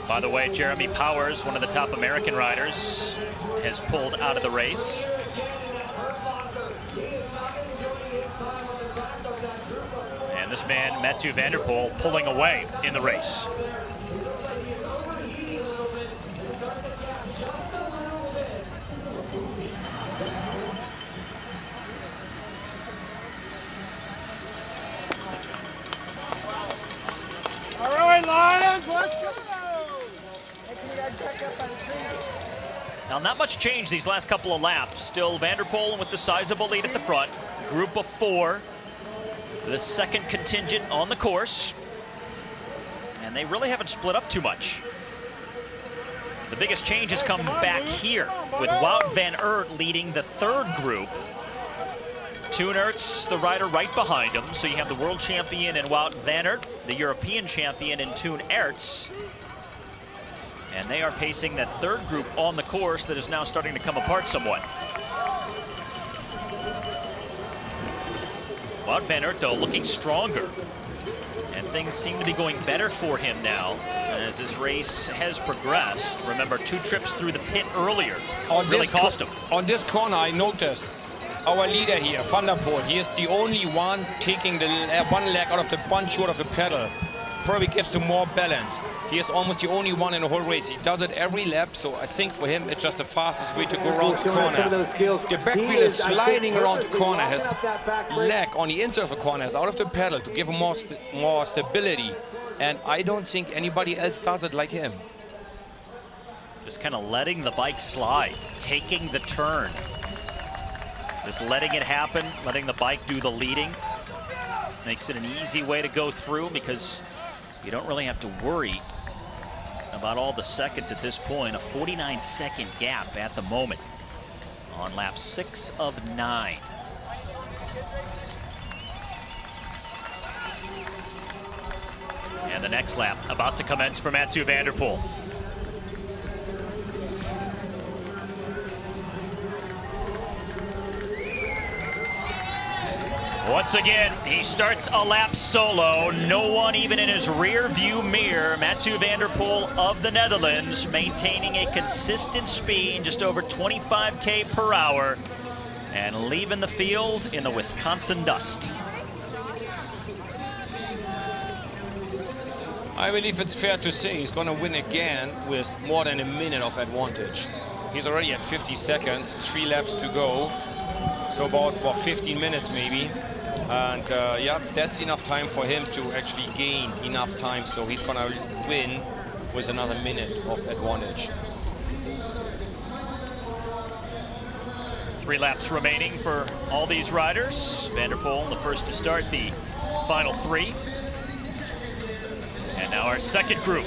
By the way, Jeremy Powers, one of the top American riders, has pulled out of the race. And this man, Mathieu van der Poel, pulling away in the race. All right, Lions, let's go! Now, not much change these last couple of laps. Still van der Poel with the sizable lead at the front. Group of 4, the second contingent on the course. and they really haven't split up too much. The biggest change has come back here, with Wout van Aert leading the third group. Toon Aerts, the rider right behind him. So you have the world champion in Wout van Aert, the European champion in Toon Aerts. And they are pacing that third group on the course that is now starting to come apart somewhat. Wout van Aert, though, looking stronger. And things seem to be going better for him now as this race has progressed. Remember, 2 trips through the pit earlier really cost him. On this corner, I noticed our leader here, Van der Poel, he is the only one taking the one leg out of the one short of the pedal. Probably gives him more balance. He is almost the only one in the whole race. He does it every lap, so I think for him it's just the fastest way to go around the corner. The back wheel is sliding around the corner, his leg on the inside of the corner is out of the pedal to give him more stability. And I don't think anybody else does it like him. Just kind of letting the bike slide, taking the turn. Just letting it happen, letting the bike do the leading. Makes it an easy way to go through because you don't really have to worry about all the seconds at this point. A 49-second gap at the moment on lap 6 of 9. And the next lap about to commence for Mathieu van der Poel. Once again, he starts a lap solo. No one even in his rear view mirror. Mathieu van der Poel of the Netherlands maintaining a consistent speed, just over 25 per hour, and leaving the field in the Wisconsin dust. I believe it's fair to say he's going to win again with more than a minute of advantage. He's already at 50 seconds, 3 laps to go. So about, what, 15 minutes maybe. And yeah, that's enough time for him to actually gain enough time. So he's going to win with another minute of advantage. 3 laps remaining for all these riders. Van der Poel, the first to start the final 3. And now our second group,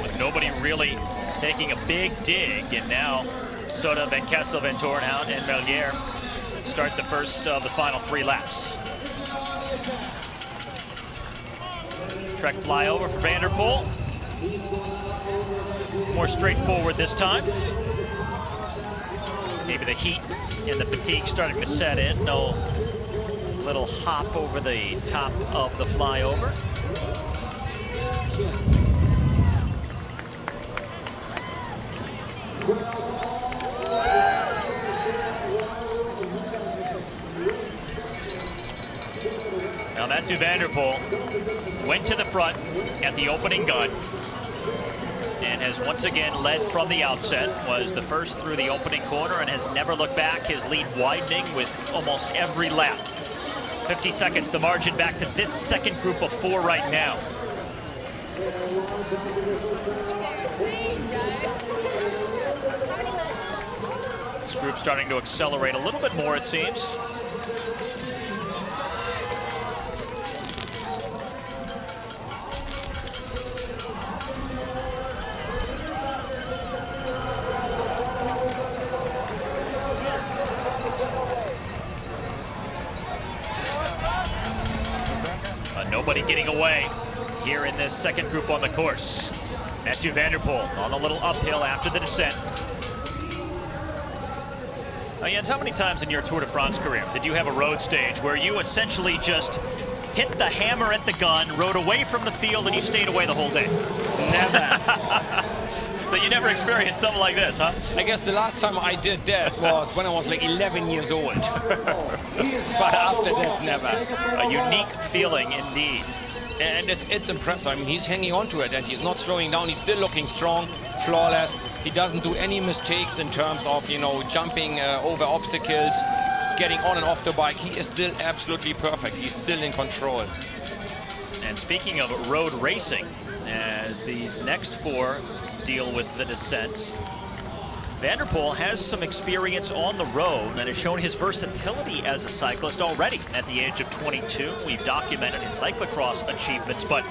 with nobody really taking a big dig. And now Soda, Van Kessel, Van Torenhout, and Melier start the first of the final 3 laps. Trek flyover for Van der Poel. More straightforward this time. Maybe the heat and the fatigue starting to set in. No little hop over the top of the flyover. Now Mathieu van der Poel went to the front at the opening gun and has once again led from the outset. Was the first through the opening corner and has never looked back. His lead widening with almost every lap. 50 seconds, the margin back to this second group of 4 right now. This group starting to accelerate a little bit more, it seems. Nobody getting away here in this second group on the course. Mathieu van der Poel on a little uphill after the descent. Now, Jens, how many times in your Tour de France career did you have a road stage where you essentially just hit the hammer at the gun, rode away from the field, and you stayed away the whole day? Never. So you never experienced something like this, huh? I guess the last time I did that was when I was like 11 years old. But after that, never. A unique feeling indeed. And it's impressive. I mean, he's hanging on to it and he's not slowing down. He's still looking strong, flawless. He doesn't do any mistakes in terms of, you know, jumping over obstacles, getting on and off the bike. He is still absolutely perfect. He's still in control. And speaking of road racing, as these next 4 deal with the descent, Van der Poel has some experience on the road and has shown his versatility as a cyclist already at the age of 22. We've documented his cyclocross achievements, but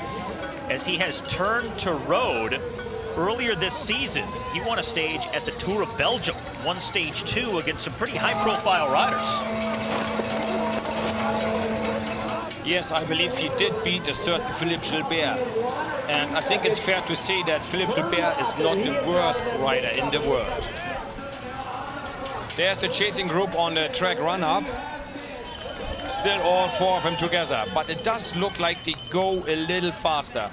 as he has turned to road, earlier this season, he won a stage at the Tour of Belgium, won stage 2 against some pretty high-profile riders. Yes, I believe he did beat a certain Philippe Gilbert. And I think it's fair to say that Philippe Gilbert is not the worst rider in the world. There's the chasing group on the track run-up. Still all 4 of them together, but it does look like they go a little faster.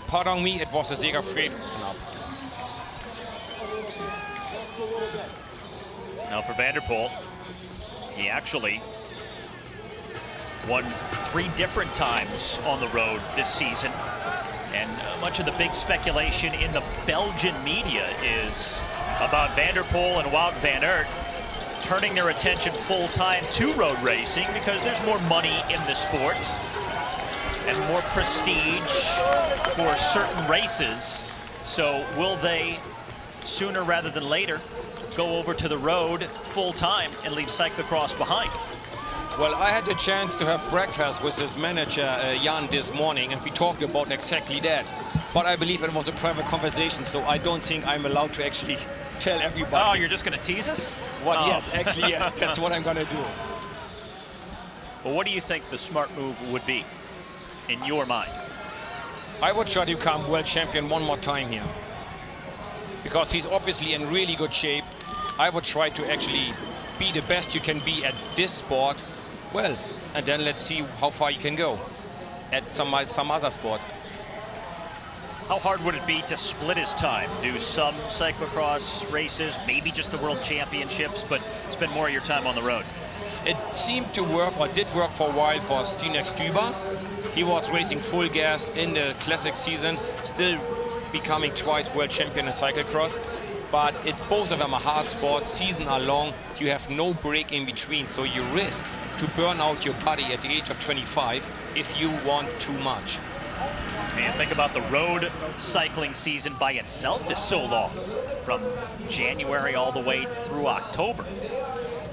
Pardon me, it was a Segafredo run-up. Now for Van der Poel, he actually won 3 different times on the road this season. And much of the big speculation in the Belgian media is about Van der Poel and Wout van Aert turning their attention full-time to road racing because there's more money in the sport and more prestige for certain races. So will they, sooner rather than later, go over to the road full-time and leave cyclocross behind? Well, I had the chance to have breakfast with his manager, Jan, this morning, and we talked about exactly that. But I believe it was a private conversation, so I don't think I'm allowed to actually tell everybody. Oh, you're just going to tease us? Well, Oh. yes, actually, yes, that's what I'm going to do. Well, what do you think the smart move would be, in your mind? I would try to become world champion one more time here. Because he's obviously in really good shape. I would try to actually be the best you can be at this sport. Well, and then let's see how far you can go at some other sport. How hard would it be to split his time? Do some cyclocross races, maybe just the World Championships, but spend more of your time on the road? It seemed to work, or did work for a while, for Sweeck. He was racing full gas in the classic season, still becoming twice world champion in cyclocross. But it's both of them are hard sports, seasons are long, you have no break in between, so you risk to burn out your body at the age of 25 if you want too much. And think about the road cycling season by itself is so long, from January all the way through October.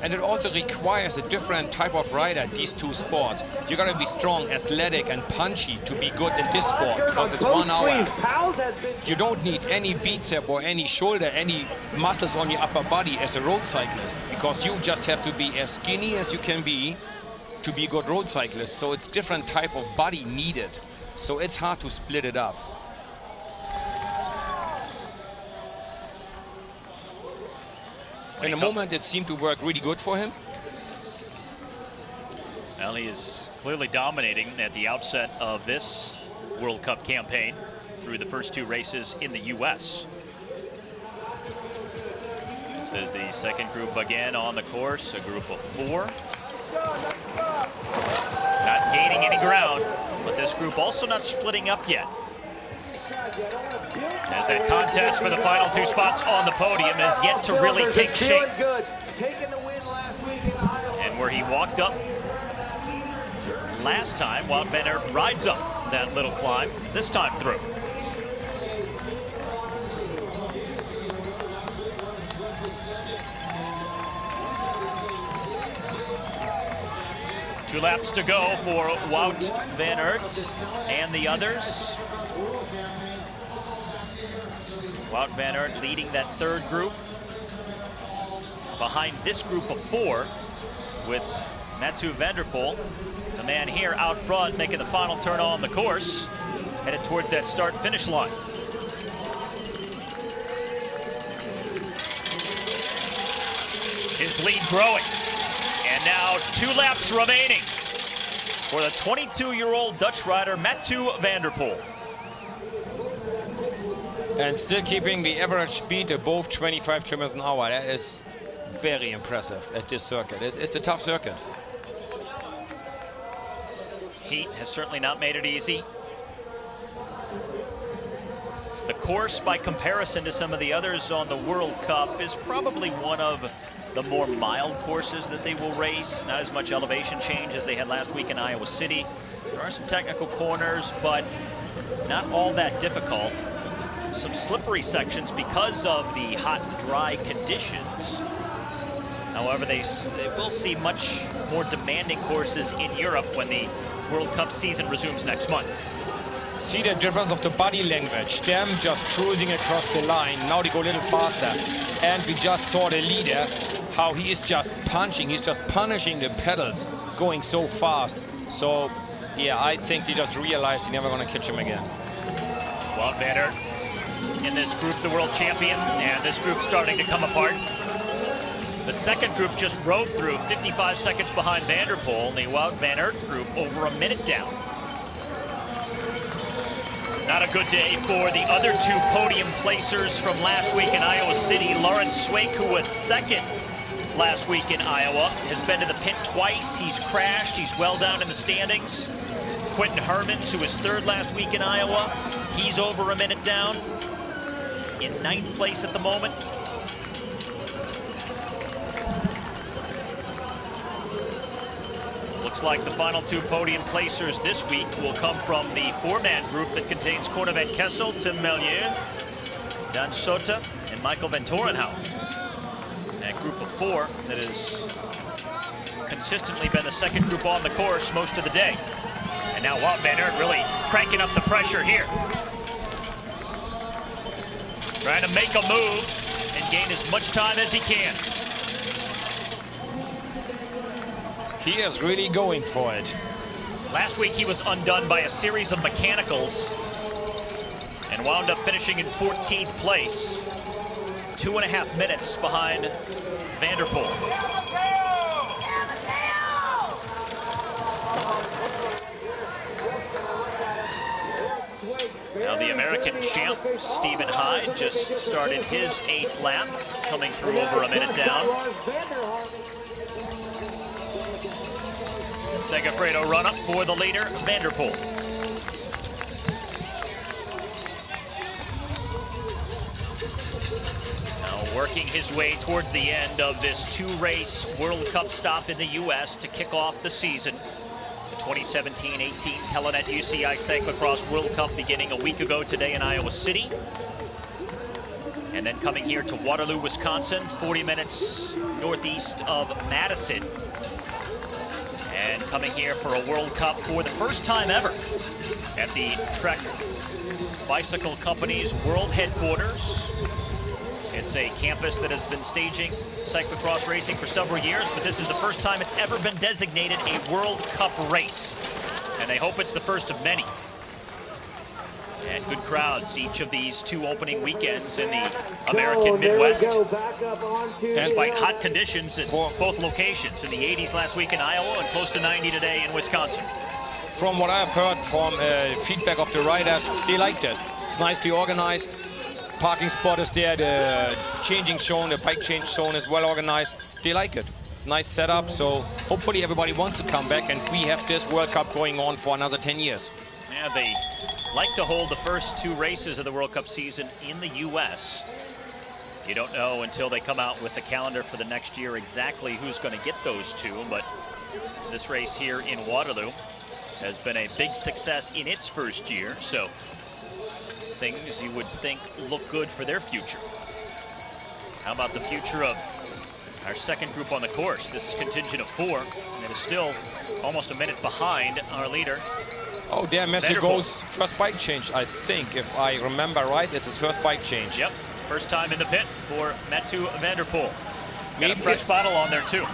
And it also requires a different type of rider, these two sports. You gotta be strong, athletic, and punchy to be good in this sport, because it's 1 hour. You don't need any bicep or any shoulder, any muscles on your upper body as a road cyclist, because you just have to be as skinny as you can be to be a good road cyclist. So it's different type of body needed. So it's hard to split it up. In the moment, it seemed to work really good for him. Well, he is clearly dominating at the outset of this World Cup campaign through the first 2 races in the U.S. This is the second group again on the course, a group of 4. Not gaining any ground, but this group also not splitting up yet. As that contest for the final 2 spots on the podium is yet to really take shape. And where he walked up last time, Wout van Aert rides up that little climb, this time through. Two laps to go for Wout van Aert and the others. Wout van Aert leading that 3rd group. Behind this group of 4 with Mathieu van der Poel, the man here out front making the final turn on the course, headed towards that start-finish line. His lead growing. And now 2 laps remaining for the 22-year-old Dutch rider Mathieu van der Poel. And still keeping the average speed above 25 kilometers an hour. That is very impressive at this circuit. It's a tough circuit. Heat has certainly not made it easy. The course, by comparison to some of the others on the World Cup, is probably one of the more mild courses that they will race. Not as much elevation change as they had last week in Iowa City. There are some technical corners, but not all that difficult. some slippery sections because of the hot and dry conditions. However, they will see much more demanding courses in Europe when the World Cup season resumes next month. See the difference of the body language. Them just cruising across the line. Now they go a little faster. And we just saw the leader, how he is just punching. He's just punishing the pedals, going so fast. So, yeah, I think they just realized they're never going to catch him again. Wout van Aert in this group, the world champion, and this group starting to come apart. The second group just rode through 55 seconds behind Van der Poel, and the Wout van Aert group over a minute down. Not a good day for the other two podium placers from last week in Iowa City. Sweeck, who was second last week in Iowa, has been to the pit twice. He's crashed. He's well down in the standings. Quinten Hermans, who was third last week in Iowa, he's over a minute down, in 9th place at the moment. Looks like the final two podium placers this week will come from the four-man group that contains Corne Van Kessel, Tim Meeusen, Dan Sota, and Michael Van Torenhout. That group of four that has consistently been the second group on the course most of the day. And now Wout van Aert really cranking up the pressure here. Trying to make a move and gain as much time as he can. He is really going for it. Last week he was undone by a series of mechanicals and wound up finishing in 14th place. 2.5 minutes behind Van der Poel. Now the American champ, Stephen Hyde, just started his 8th lap, coming through over a minute down. Segafredo run-up for the leader, Van der Poel. Now working his way towards the end of this two-race World Cup stop in the U.S. to kick off the season. The 2017-18 Telenet UCI Cyclo-cross World Cup beginning a week ago today in Iowa City. And then coming here to Waterloo, Wisconsin, 40 minutes northeast of Madison. And coming here for a World Cup for the first time ever at the Trek Bicycle Company's world headquarters. It's a campus that has been staging cyclocross racing for several years, but this is the first time it's ever been designated a World Cup race. And they hope it's the first of many. And good crowds each of these two opening weekends in the American Midwest. Despite hot conditions at both locations, in the 80s last week in Iowa and close to 90 today in Wisconsin. From what I've heard from feedback of the riders, they liked it. It's nicely organized. Parking spot is there, the changing zone, the bike change zone is well organized. They like it. Nice setup, so hopefully everybody wants to come back and we have this World Cup going on for another 10 years. Yeah, they like to hold the first two races of the World Cup season in the U.S. You don't know until they come out with the calendar for the next year exactly who's going to get those two, but this race here in Waterloo has been a big success in its first year, so things you would think look good for their future. How about the future of our second group on the course? This contingent of four, and it is still almost a minute behind our leader. Oh, there Mathieu goes first bike change, I think, if I remember right. It's his first bike change. Yep, first time in the pit for Mathieu van der Poel. Got a fresh bottle on there too.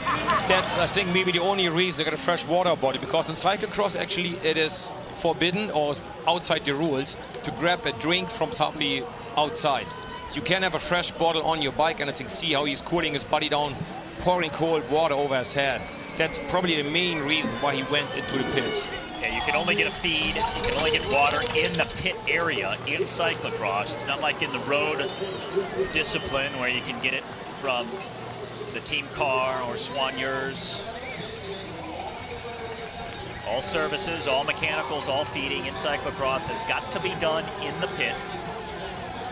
That's, I think, maybe the only reason they got a fresh water bottle, because in cyclocross actually it is forbidden or outside the rules to grab a drink from somebody outside. You can have a fresh bottle on your bike, and I think see how he's cooling his body down, pouring cold water over his head. That's probably the main reason why he went into the pits. Yeah, you can only get a feed, you can only get water in the pit area in cyclocross. It's not like in the road discipline where you can get it from the team car or soigneurs. All services, all mechanicals, all feeding in cyclocross has got to be done in the pit.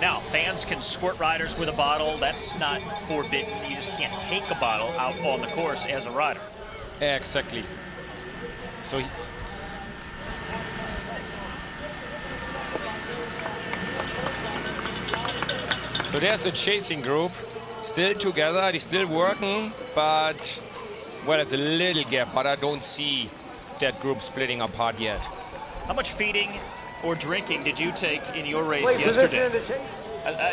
Now, fans can squirt riders with a bottle. That's not forbidden. You just can't take a bottle out on the course as a rider. Exactly. So So there's the chasing group, still together, they're still working, but, well, it's a little gap, but I don't see that group splitting apart yet. How much feeding or drinking did you take in your race yesterday?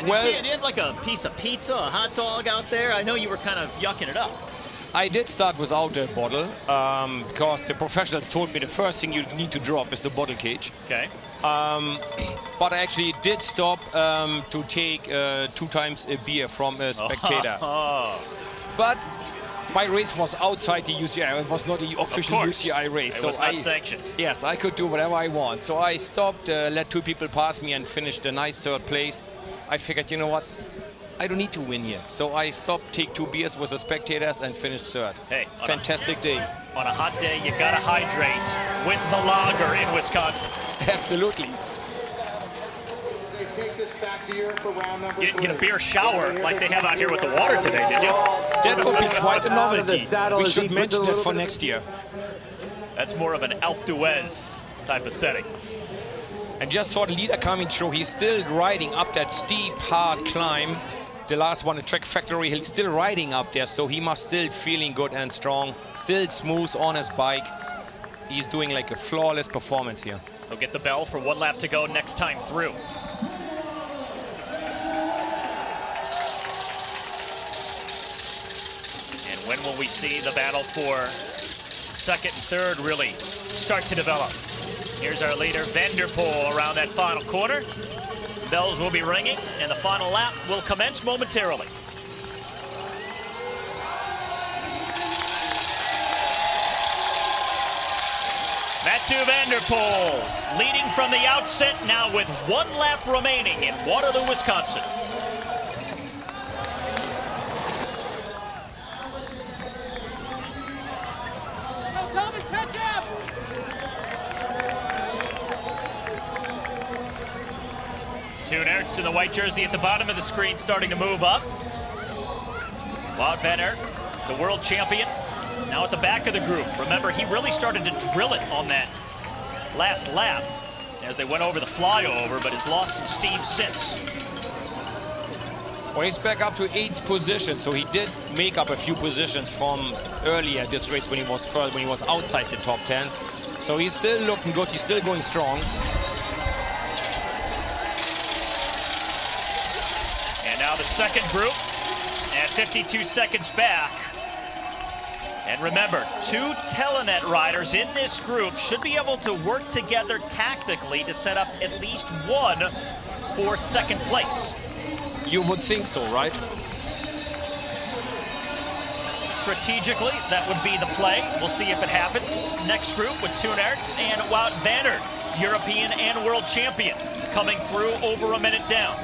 Well, you had like a piece of pizza, a hot dog out there. I know you were kind of yucking it up. I did start without a bottle because the professionals told me the first thing you need to drop is the bottle cage. Okay. But I actually did stop to take 2 times a beer from a spectator. But my race was outside the UCI. It was not the official UCI race. It was not sanctioned. Yes, I could do whatever I want. So I stopped, let 2 people pass me and finished a nice 3rd place. I figured, you know what? I don't need to win here. So I stopped, take 2 beers with the spectators and finished 3rd. Hey, fantastic day. On a hot day, you gotta hydrate with the lager in Wisconsin. Absolutely. You get a beer shower like they have out here with the water today, did you? That would be quite a novelty. We should mention that for next year. That's more of an Alpe d'Huez type of setting. And just saw the leader coming through. He's still riding up that steep, hard climb. The last one, the Trek Factory Hill, he's still riding up there, so he must still feeling good and strong. Still smooth on his bike. He's doing like a flawless performance here. He'll get the bell for 1 lap to go next time through. And when will we see the battle for 2nd and 3rd really start to develop? Here's our leader, Van der Poel, around that final corner. Bells will be ringing, and the final lap will commence momentarily. Mathieu Van der Poel leading from the outset now with 1 lap remaining in Waterloo, Wisconsin. Toon Aerts in the white jersey at the bottom of the screen starting to move up. Wout van Aert, the world champion, now at the back of the group. Remember, he really started to drill it on that last lap as they went over the flyover, but has lost some steam since. Well, he's back up to 8th position, so he did make up a few positions from earlier this race when he was first, when he was outside the top 10. So he's still looking good, he's still going strong. And now the second group at 52 seconds back. And remember, 2 Telenet riders in this group should be able to work together tactically to set up at least one for 2nd place. You would think so, right? Strategically, that would be the play. We'll see if it happens. Next group with Toon Aerts and Wout van Aert, European and world champion, coming through over a minute down.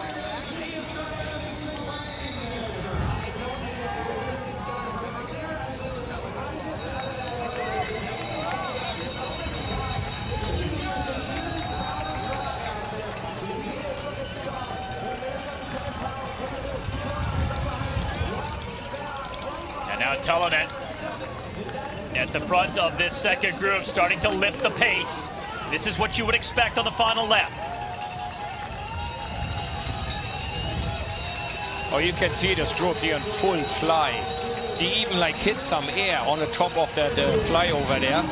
Now Telenet at the front of this second group, starting to lift the pace. This is what you would expect on the final lap. Oh, you can see this group here in full fly. They even like hit some air on the top of that flyover there.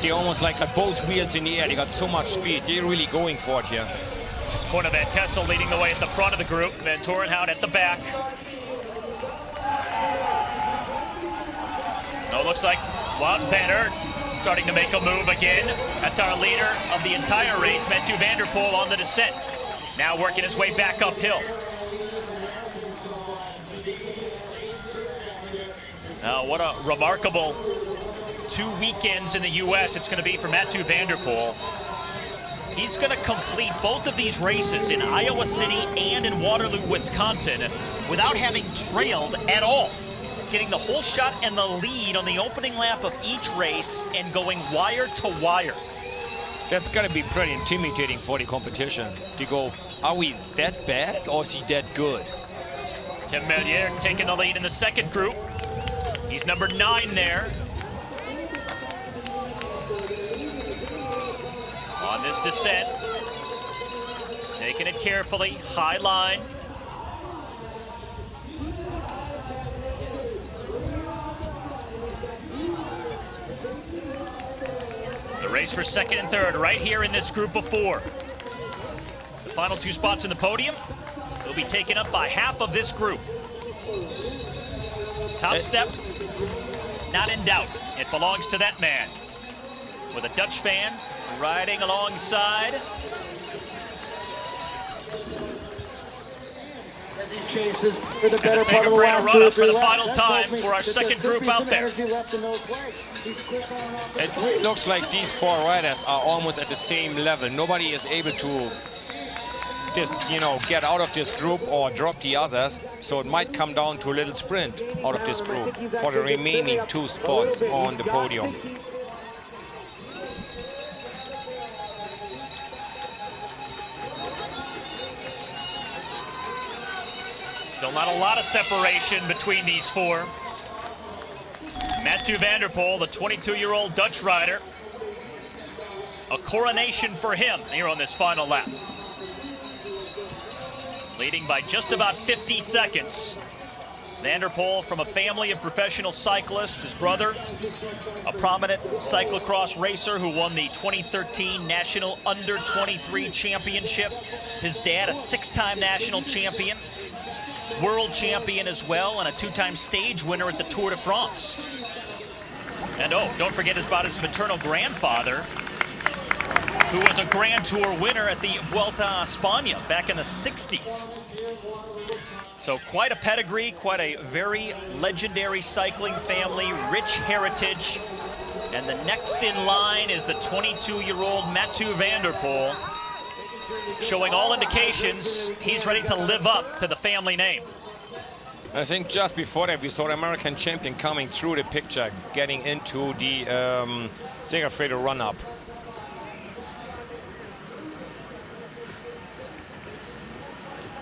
They almost like got both wheels in the air. They got so much speed. They're really going for it here. It's Corne Van Kessel leading the way at the front of the group. Van Torenhout at the back. Oh, it looks like Wout van Aert starting to make a move again. That's our leader of the entire race, Mathieu van der Poel, on the descent. Now working his way back uphill. Now, what a remarkable 2 weekends in the U.S. it's going to be for Mathieu van der Poel. He's going to complete both of these races in Iowa City and in Waterloo, Wisconsin, without having trailed at all. Getting the whole shot and the lead on the opening lap of each race and going wire to wire. That's got to be pretty intimidating for the competition. To go, are we that bad or is he that good? Tim Meeusen taking the lead in the second group. He's number 9 there. On this descent. Taking it carefully, high line. Race for second and third right here in this group of four. The final two spots in the podium will be taken up by half of this group. Top step, not in doubt. It belongs to that man. With a Dutch fan riding alongside. Chases for the And better the part of the Sega last run up for the 2 or 3 final laps. time for our second group out there. It looks like these four riders are almost at the same level. Nobody is able to just, get out of this group or drop the others. So it might come down to a little sprint out of this group for the remaining 2 spots on the podium. Still not a lot of separation between these four. Mathieu van der Poel, the 22-year-old Dutch rider. A coronation for him here on this final lap. Leading by just about 50 seconds. Van der Poel from a family of professional cyclists. His brother, a prominent cyclocross racer who won the 2013 National Under-23 Championship. His dad, a 6-time national champion. World champion as well, and a 2-time stage winner at the Tour de France. And oh, don't forget about his maternal grandfather, who was a Grand Tour winner at the Vuelta a España back in the 60s. So quite a pedigree, quite a very legendary cycling family, rich heritage. And the next in line is the 22-year-old Mathieu van der Poel, showing all indications he's ready to live up to the family name. I think just before that we saw the American champion coming through the picture, getting into the Segafredo run-up.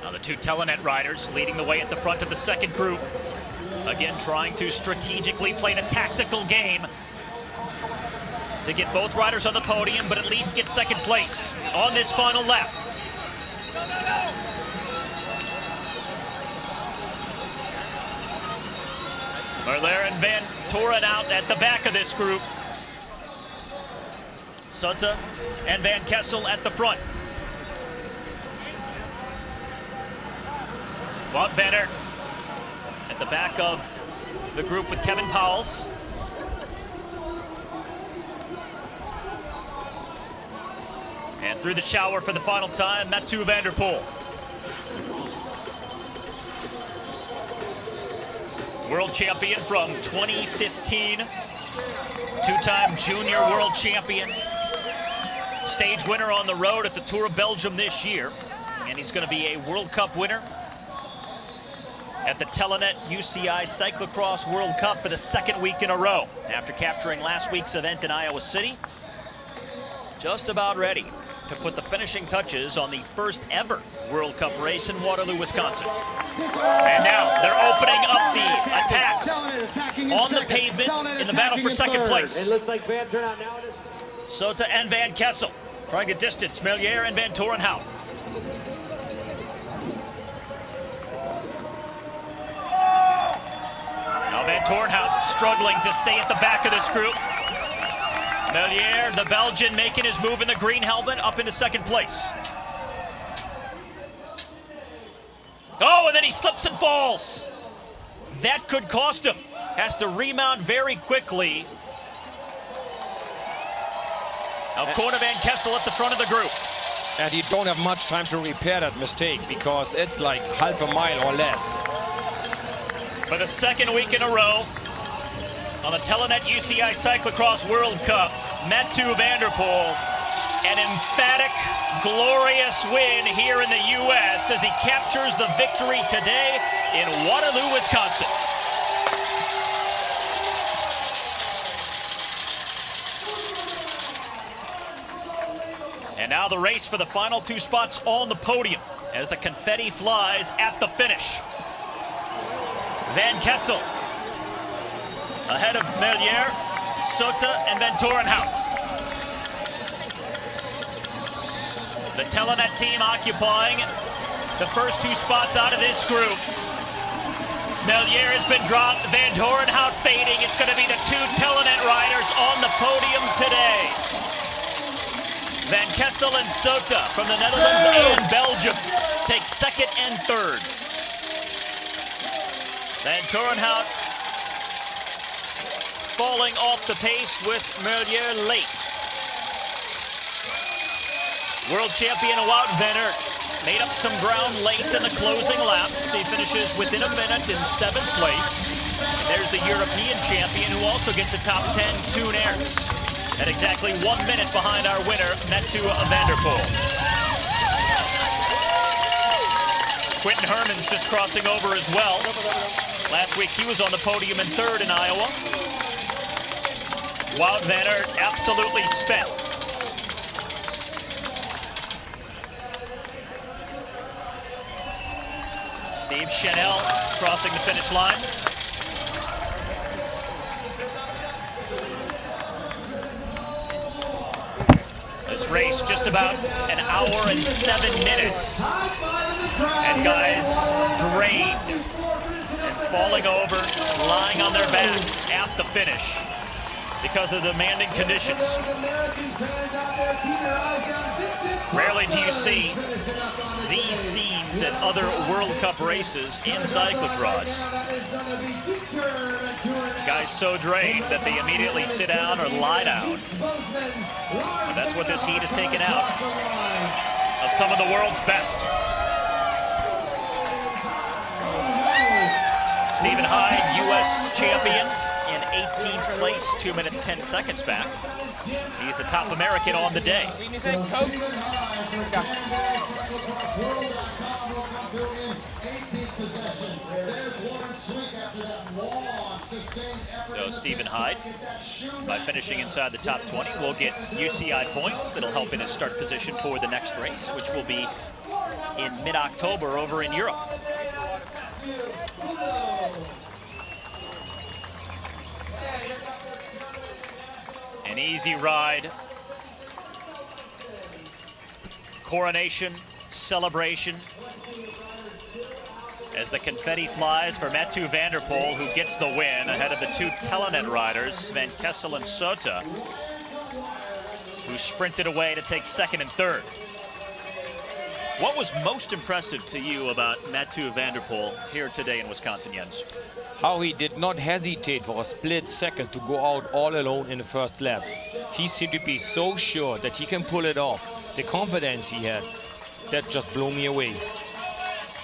Now the 2 Telenet riders leading the way at the front of the second group. Again, trying to strategically play the tactical game to get both riders on the podium, but at least get second place on this final lap. Merlier and Van Toren out at the back of this group. Sotte and Van Kessel at the front. Wout van Aert at the back of the group with Kevin Pauwels. And through the shower for the final time, Mathieu van der Poel. World champion from 2015. 2-time junior world champion. Stage winner on the road at the Tour of Belgium this year. And he's going to be a World Cup winner at the Telenet UCI Cyclo-cross World Cup for the 2nd week in a row. After capturing last week's event in Iowa City, just about ready to put the finishing touches on the first ever World Cup race in Waterloo, Wisconsin. And now they're opening up the attacks on the pavement in the battle for second place. It looks like Van turn out now. Sotte and Van Kessel trying to distance Merlier and Van Toren. Now Van Toren struggling to stay at the back of this group. Merlier, the Belgian, making his move in the green helmet up into second place. Oh, and then he slips and falls. That could cost him. Has to remount very quickly. Now Corne Van Kessel at the front of the group. And you don't have much time to repair that mistake because it's like half a mile or less. For the 2nd week in a row on the Telenet UCI Cyclo-cross World Cup, Mathieu van der Poel, an emphatic, glorious win here in the U.S. as he captures the victory today in Waterloo, Wisconsin. And now the race for the final 2 spots on the podium as the confetti flies at the finish. Van Kessel ahead of Merlier, Sotte, and Van Toren. The Telenet team occupying the first 2 spots out of this group. Merlier has been dropped, Van Toren fading. It's going to be the 2 Telenet riders on the podium today. Van Kessel and Sota from the Netherlands and Belgium take second and third. Van Torenhout falling off the pace with Meeusen late. World champion Wout van Aert made up some ground late in the closing laps. He finishes within a minute in 7th place. And there's the European champion who also gets a top 10, Toon Aerts, at exactly 1 minute behind our winner, Mathieu van der Poel. Quinten Hermans just crossing over as well. Last week he was on the podium in 3rd in Iowa. Wout van Aert absolutely spent. Steve Chanel crossing the finish line. This race just about an hour and 7 minutes. And guys drained and falling over, lying on their backs at the finish because of the demanding conditions. Rarely do you see these scenes at other World Cup races in cyclocross. Guys so drained that they immediately sit down or lie down. And that's what this heat has taken out of some of the world's best. Stephen Hyde, U.S. champion, in 18th place, 2 minutes 10 seconds back. He's the top American on the day. So Stephen Hyde, by finishing inside the top 20, will get UCI points that'll help in his start position for the next race, which will be in mid-October over in Europe. An easy ride, coronation, celebration, as the confetti flies for Mathieu van der Poel, who gets the win ahead of the 2 Telenet riders, Van Kessel and Sota, who sprinted away to take 2nd and 3rd. What was most impressive to you about Mathieu van der Poel here today in Wisconsin, Jens? How he did not hesitate for a split second to go out all alone in the first lap. He seemed to be so sure that he can pull it off. The confidence he had, that just blew me away.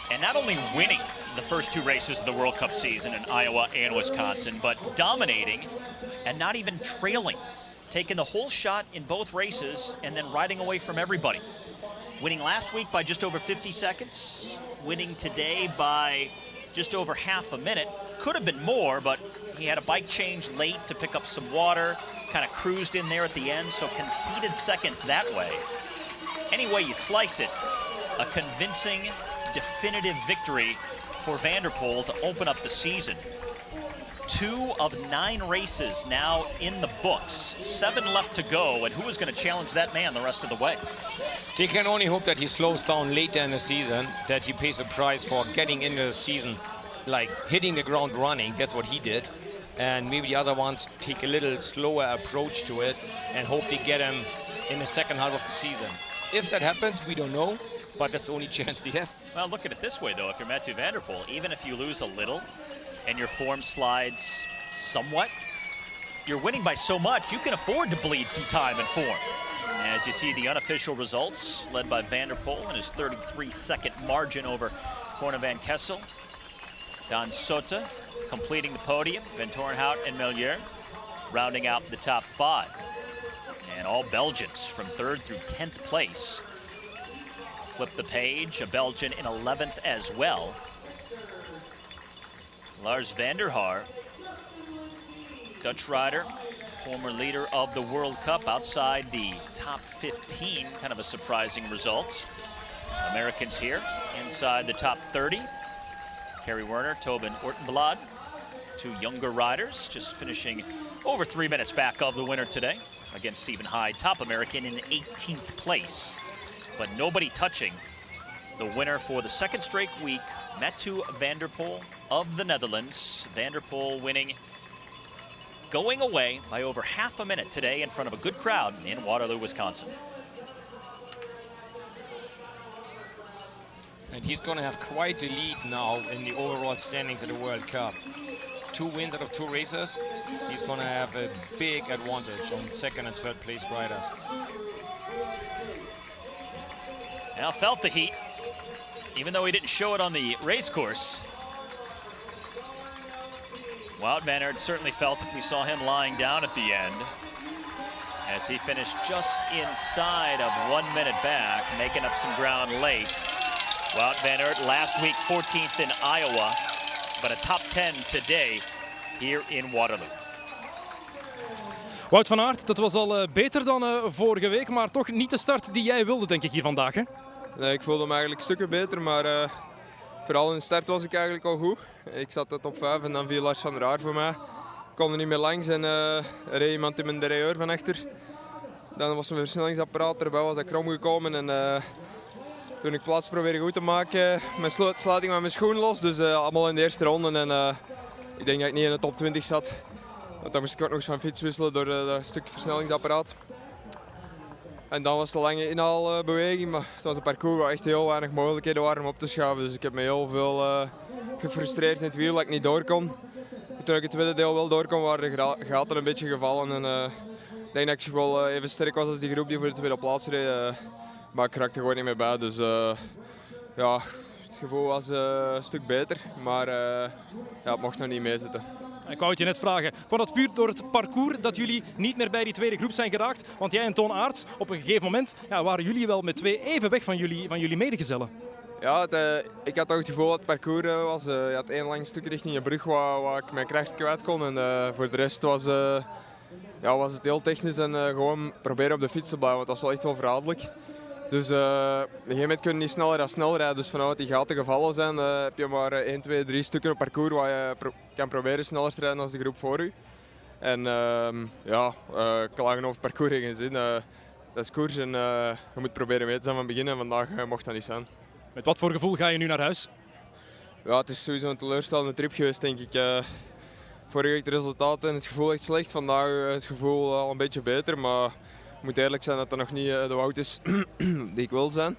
And not only winning the first 2 races of the World Cup season in Iowa and Wisconsin, but dominating and not even trailing. Taking the whole shot in both races and then riding away from everybody. Winning last week by just over 50 seconds. Winning today by just over half a minute. Could have been more, but he had a bike change late to pick up some water. Kind of cruised in there at the end, so conceded seconds that way. Any way you slice it, a convincing, definitive victory for Van der Poel to open up the season. 2 of 9 races now in the books. 7 left to go, and who is going to challenge that man the rest of the way? They can only hope that he slows down later in the season, that he pays a price for getting into the season, like hitting the ground running. That's what he did. And maybe the other ones take a little slower approach to it and hope they get him in the second half of the season. If that happens, we don't know, but that's the only chance they have. Well, look at it this way, though. If you're Mathieu van der Poel, even if you lose a little and your form slides somewhat, you're winning by so much, you can afford to bleed some time and form. As you see the unofficial results, led by Van der Poel in his 33-second margin over Corne Van Kessel. Don Sota completing the podium, Van Torenhout and Meeusen rounding out the top 5. And all Belgians from 3rd through 10th place. Flip the page, a Belgian in 11th as well. Lars van der Haar, Dutch rider, former leader of the World Cup, outside the top 15, kind of a surprising result. Americans here inside the top 30. Kerry Werner, Tobin Ortenblad, 2 younger riders, just finishing over 3 minutes back of the winner today against Stephen Hyde, top American in 18th place. But nobody touching the winner for the 2nd straight week, Mathieu van der Poel of the Netherlands. Van der Poel winning, going away by over half a minute today in front of a good crowd in Waterloo, Wisconsin. And he's going to have quite the lead now in the overall standings of the World Cup. 2 wins out of 2 races. He's going to have a big advantage on second and third place riders. Now felt the heat, even though he didn't show it on the race course. Wout van Aert certainly felt it. We saw him lying down at the end as he finished just inside of 1 minute back, making up some ground late. Wout van Aert last week 14th in Iowa, but a top 10 today here in Waterloo. Wout van Aert, dat was al beter dan vorige week, maar toch niet de start die jij wilde, denk ik, hier vandaag, hè? Nee, ik voelde me eigenlijk stukken beter, maar vooral in de start was ik eigenlijk al goed. Ik zat op top 5 en dan viel Lars van Haar voor mij. Ik kon er niet meer langs en reed iemand in mijn derailleur van achter. Dan was mijn versnellingsapparaat erbij, was ik krom gekomen en toen ik plaats probeerde goed te maken, mijn sluiting met mijn schoen los. Dus allemaal in de eerste ronde en ik denk dat ik niet in de top 20 zat. Want dan moest ik ook nog eens van fiets wisselen door dat stuk versnellingsapparaat. En dan was het een lange inhaalbeweging, maar het was een parcours waar echt heel weinig mogelijkheden waren om op te schuiven. Dus ik heb me heel veel gefrustreerd in het wiel dat ik niet door kon. Toen ik het tweede deel wel door kon, waren de gaten een beetje gevallen. En ik denk dat ik wel even sterk was als die groep die voor de tweede plaats reed. Maar ik raakte gewoon niet meer bij. Dus ja, het gevoel was een stuk beter, maar ja, het mocht nog niet meezitten. Ik wou het je net vragen, kwam dat puur door het parcours dat jullie niet meer bij die tweede groep zijn geraakt? Want jij en Toon Aerts, op een gegeven moment waren jullie wel met 2 even weg van jullie medegezellen. Ja, ik had toch het gevoel dat het parcours was. Je had 1 lang stuk richting een brug waar ik mijn kracht kwijt kon. En voor de rest was het heel technisch en gewoon proberen op de fiets te blijven. Want het was wel echt wel verraderlijk. Dus op een gegeven moment kun je niet sneller dan snel rijden. Dus vanuit die gaten gevallen zijn, heb je maar 1, 2, 3 stukken op parcours waar je kan proberen sneller te rijden als de groep voor u. En klagen over parcours heeft geen zin. Dat is koers en je moet proberen mee te zijn van het begin. En vandaag mocht dat niet zijn. Met wat voor gevoel ga je nu naar huis? Ja, het is sowieso een teleurstellende trip geweest, denk ik. Vorige week de resultaten en het gevoel echt slecht. Vandaag het gevoel al een beetje beter, maar ik moet eerlijk zijn dat dat nog niet de Wout is die ik wil zijn.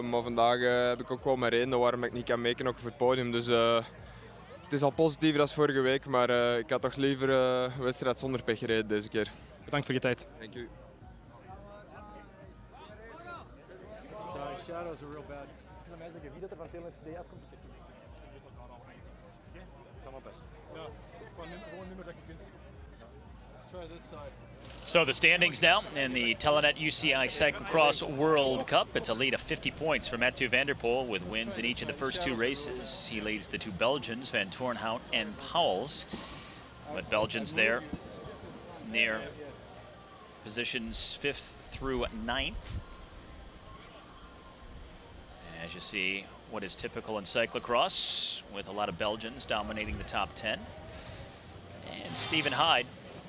Maar vandaag heb ik ook wel mijn redenen waarom ik niet kan meeknokken voor het podium. Dus het is al positiever dan vorige week, maar ik had toch liever een wedstrijd zonder pech gereden deze keer. Bedankt voor je tijd. Dank u. Sorry, shadows are real bad. So the standings now in the Telenet UCI Cyclo-cross World Cup. It's a lead of 50 points for Mathieu van der Poel with wins in each of the first 2 races. He leads the 2 Belgians, Van Toornhout and Pauwels. But Belgians there near positions 5th through 9th. As you see, what is typical in cyclocross, with a lot of Belgians dominating the top 10. And Stephen Hyde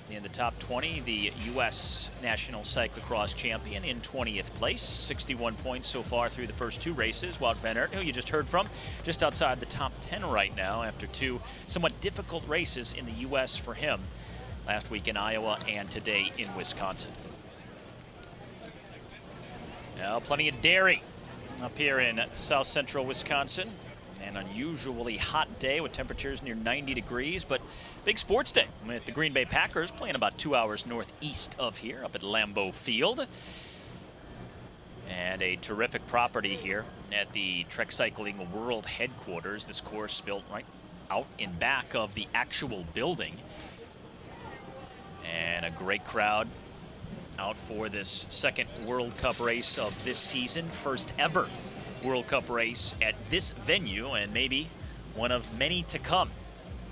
in the top 20, the U.S. National Cyclocross champion in 20th place. 61 points so far through the first 2 races. Wout van Aert, who you just heard from, just outside the top 10 right now after 2 somewhat difficult races in the U.S. for him. Last week in Iowa and today in Wisconsin. Now plenty of dairy up here in south central Wisconsin. An unusually hot day with temperatures near 90 degrees, but big sports day with the Green Bay Packers playing about 2 hours northeast of here up at Lambeau Field. And a terrific property here at the Trek Cycling World headquarters. This course built right out in back of the actual building. And a great crowd out for this second World Cup race of this season. First ever World Cup race at this venue, and maybe one of many to come.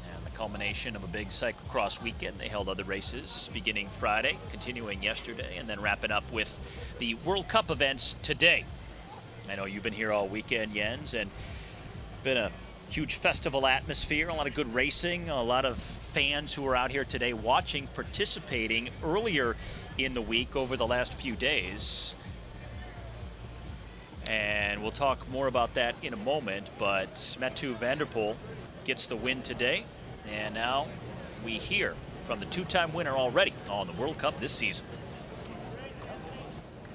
And the culmination of a big cyclocross weekend. They held other races beginning Friday, continuing yesterday, and then wrapping up with the World Cup events today. I know you've been here all weekend, Jens, and been a huge festival atmosphere, a lot of good racing, a lot of fans who are out here today watching, participating earlier in the week over the last few days. And we'll talk more about that in a moment, but Mathieu van der Poel gets the win today. And now we hear from the 2-time winner already on the World Cup this season.